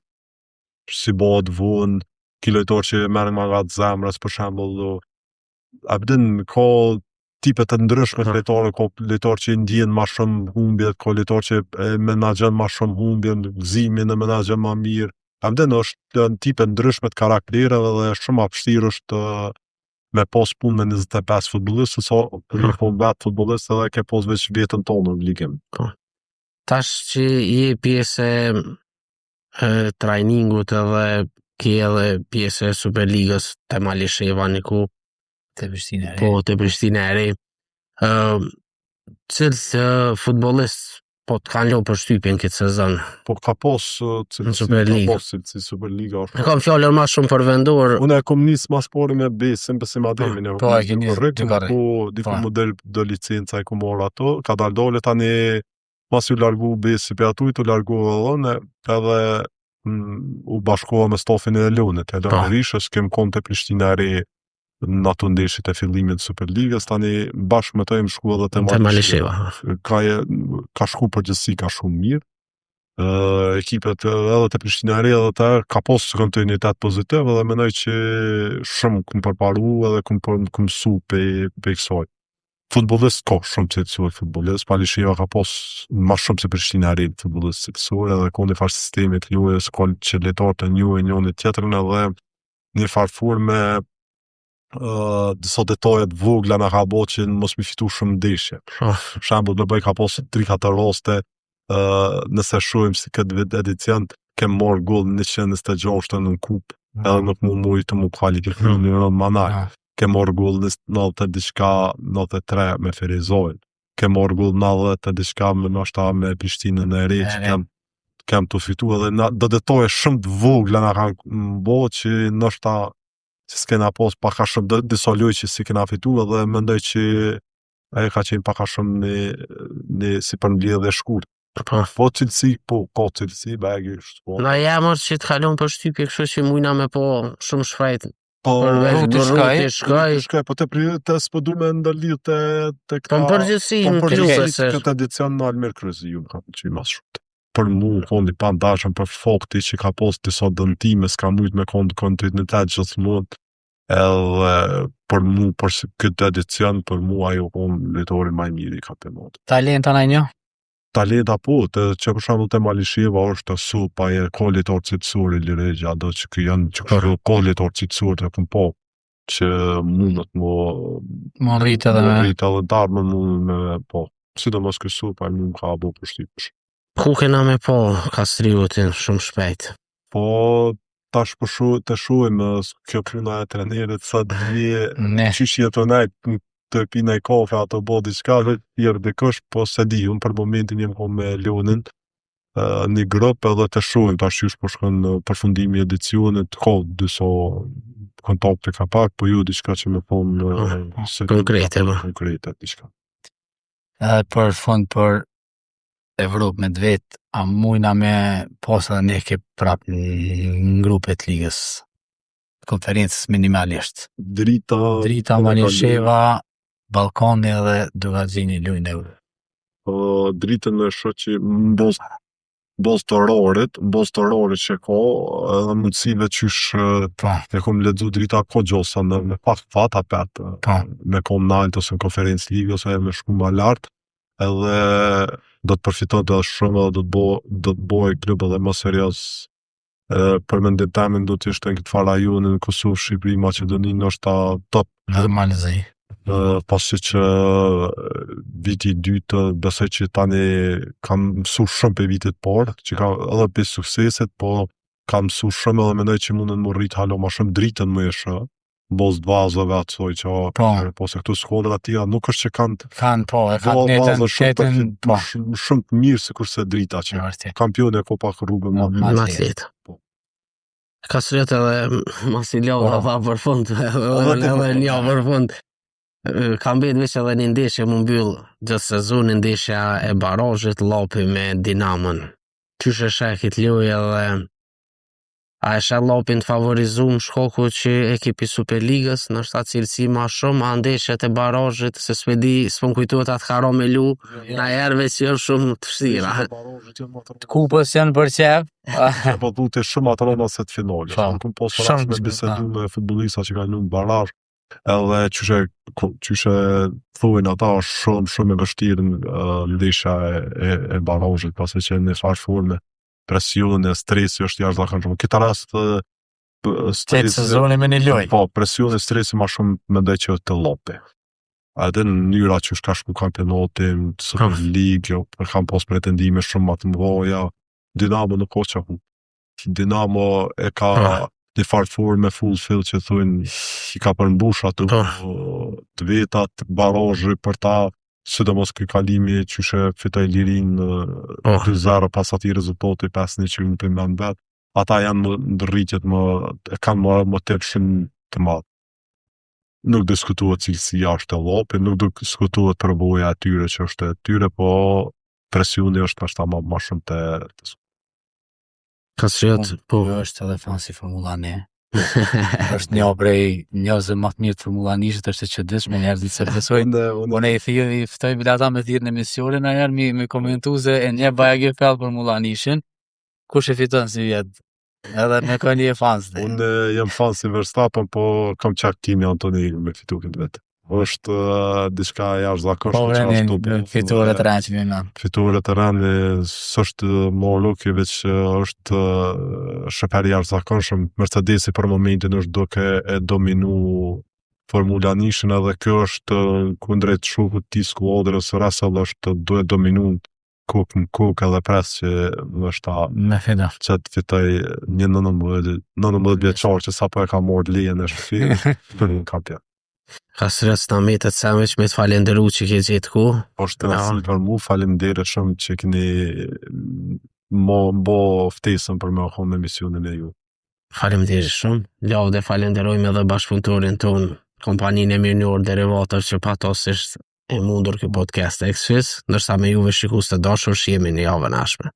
Speaker 3: si bëhet vonë, ki lejtor që merren me nga të zemrës për shembull, abdin ka tipet të ndryshme të lejtarë, ka lejtar që ndjen ma shumë humbjet, ka lejtar që menaxhon ma shumë humbjen, gëzimin e menaxhon ma mirë. Abdin është në tipet ndryshme të karaktereve dhe shumë vështirë është me pas punë me 25 futbollistë, sa po vetë futbollistë edhe ke pas veç vetën tonë në obligim.
Speaker 1: Tash që je pjesë e trajningut edhe ki edhe pjesë e Superligës të Malisheva Niku.
Speaker 2: Të Prishtineri.
Speaker 1: Po, të Prishtineri. Cilë futbollist po të kanë lo për shtypjen këtë sezon?
Speaker 3: Po ka pas
Speaker 1: në Superligë.
Speaker 3: Si Superliga është.
Speaker 1: E kam fjallër ma shumë për vendor.
Speaker 3: Unë e kom nisë mas pari me besim pësim ademin.
Speaker 2: Po, e keni korrekt.
Speaker 3: Diku model do licenca e ku marrë ato, ka dole tani mas ju largu besi për atu, u largu edhe u bashkoha me stafin e Leonit. Elon Rishës, kem kom të Prishtineri në ato ndeshit e fillimit Superligës, tani bashkë me të im shku edhe të
Speaker 1: Malisheva.
Speaker 3: Ka shku përgjithsi, ka shumë mirë. Ekipet edhe të Prishtineri edhe të ka posë kontinuitet pozitiv edhe menoj që shumë këmë përparu edhe këmë su pe kësaj. Futbolist ka shumë që të suaj futbolist, Malisheva ka posë ma shumë se Prishtineri futbolist që të suaj edhe ka një farë sistemit lujës, ka që letarë të njënë tjetërën edhe një farë forme disa detajet vogla në ka bo që mos mi fitu shumë ndeshje. Shembull, me bëj ka posë 3-4 raste, nëse shohim si këtë edicion, kem marrë gol 126 në kup, edhe nuk mu mujtë mu kualifikë në rëmë manaj. Kem marrë gol 93 me Ferizojnë. Kem marrë gol 90 diçka me Prishtinën e re, që kem të fitu, edhe do detaje shumë të vogla në kanë bo që nështë që s'kena pas paka shumë disa loj që si kena fitu edhe mendoj që ajo ka qenë paka shumë një si për mbledhje dhe shkurt. Po cilësi, ka cilësi, bagi është.
Speaker 1: Na jamër që të kalon për shtypje kështu që mujna me po shumë shfajt.
Speaker 3: Po,
Speaker 1: rruti shkaj.
Speaker 3: Po të priorites po du me ndërlidh të këta...
Speaker 1: Po më përgjithsi në klubës.
Speaker 3: Këtë edicion në Almir Kryzi, ju më ka që i mas shumë. për mu kondi pa ndashëm për fakti që ka pas disa dëmtime, s'ka mujt me kontinuitet gjithmonë, edhe për mu, për këtë edicion, për mu ajo konë lojtari më i miri i kampionatit.
Speaker 2: Talenta në një?
Speaker 3: Talenta po, që për shembull te Malisheva është supa e ka lojtar cilësor i Liregja, do që janë që ka lojtar cilësor të kom po, që mundet
Speaker 2: Më rritë edhe
Speaker 3: darmë me po. Sidomos ky supa nuk ka bo përshtypësh.
Speaker 1: Ku kena me po Kastriutin shumë shpejt?
Speaker 3: Po, tash të shohim kjo puna e trenerit sa dhe çish jetonaj të pina i kafe ato bo diçka dhe tjerë dikush, po se di, unë për momentin jem me Leonin një grup edhe të shohim tash qysh po shkon përfundimi i edicionit, ka disa kontakte ka pak, po ju diçka që me thonë konkrete diçka.
Speaker 2: Për fund për Evropë me dvet, a mujna me pas edhe ne ke prap në grupet ligës konferencës minimalisht. Drita Malisheva, Ballkani edhe Duvaxhini lujnë Euro.
Speaker 3: Dritën e shoh që mbos të rorit që ka edhe mundësive qysh e kom lexu drita ko gjosa me pak fat apet me kom nalt ose në konferencë ligë ose me shku më lart edhe do të përfiton të shumë edhe do të bëj klub edhe më serioz për mendim temin do të ishte në këtë farë rajonin në Kosovë, Shqipëri, Maqedoni është top.
Speaker 2: Normalizoj.
Speaker 3: Pasi që viti i dytë besoj që tani kam mësu shumë për vitit parë, që ka edhe për sukseset, po kam mësu shumë edhe mendoj që mundën më rritë halo ma shumë dritën më ishë, bos të vazëve atësoj që po se këtu shkollët atia nuk është që
Speaker 2: kanë po, e kanë netën
Speaker 3: shumë të mirë se kurse drita që kampione ko pak rrugën
Speaker 1: më atletë. Kastriot edhe Masiljova va për fund, edhe një për fund. Kam betë veç edhe një ndeshje më mbyll gjithë sezonin, ndeshja e barazhit lapi me Dinamon. Qysh e shekit lojë edhe a e sheh lapin të favorizum shkoku që ekipi Superligës, në shta cilësi ma shumë, a ndeshjet e barazhit, se s'pon kujtuat atë karo me lu, na erve që janë shumë të fështira.
Speaker 2: Të kupës janë për qef.
Speaker 3: Po du të shumë atërona se të finale. Shumë posë me bisedu me futbolista që ka lu në barazh, edhe qyshe thuin ata shumë e vështirë ndeshja e barazhit, pasi që në farë forme presione, stresi është jashtë zakonshëm. Këtë rast
Speaker 2: stresi sezoni me një lojë.
Speaker 3: Po, presione, stresi ma shumë mendoj që të lopi. Edhe në mënyra që është ka shku kampionatin, Super League, për kam pas pretendime shumë më të mëdha. Dinamo nuk ka çahu. Dinamo e ka një farë forme full fill që thuin i ka përmbush ato të vetat, barazhi për ta. Sidomos këj kalimi që shë fitoj lirin 2-0 pas ati rezultati 5-1 që në përmën vetë, ata janë më ndërritjet kanë më të shumë të madhë. Nuk diskutuat cilësia është e lopi, nuk diskutuat përboja atyre që është e tyre, po presioni është ashta ma shumë të
Speaker 1: Kastriot, po
Speaker 2: është edhe fansi Formula 1. është një prej njëzë më të mirë të Formula 1 është e çuditshme njerëzit se besojnë. Unë i ftoj bilata me thirrën emisionin ajer me komentuze e një bajagë fell Formula 1. Kush e fiton si vjet? Edhe me këni e fans.
Speaker 3: Unë jam fan si Verstappen, po kam çak Kimi Antoni me fitu këtë vetë. Është diçka jashtëzakonshme
Speaker 2: që fitore të rëndë që vjen.
Speaker 3: Fitore të rëndë s'është Moloki, veç është shëper jashtëzakonshëm. Mercedesi për momentin është duke e dominu Formula 1 edhe kjo është kundrejt shokut të skuadrës Russell është duke dominu kokë në kokë edhe pres që që të fitoj një 19 vjeçar që sapo e ka marrë lejen e shëfirë për një kampion.
Speaker 1: Kastriot s'na metet sandwich me të falenderu që ke gjetë ku.
Speaker 3: Është rëndësi për mu, falenderit shumë që keni bo ftesën për me akon në emisionin e ju.
Speaker 1: Falenderit shumë. Lavde falenderojmë edhe bashkëpunëtorin ton, kompaninë e Mirënjohur Derivatëve që patosisht e mundur këtë podcast X-Fis, ndërsa me juve shikus të dashur që jemi në javën ashme.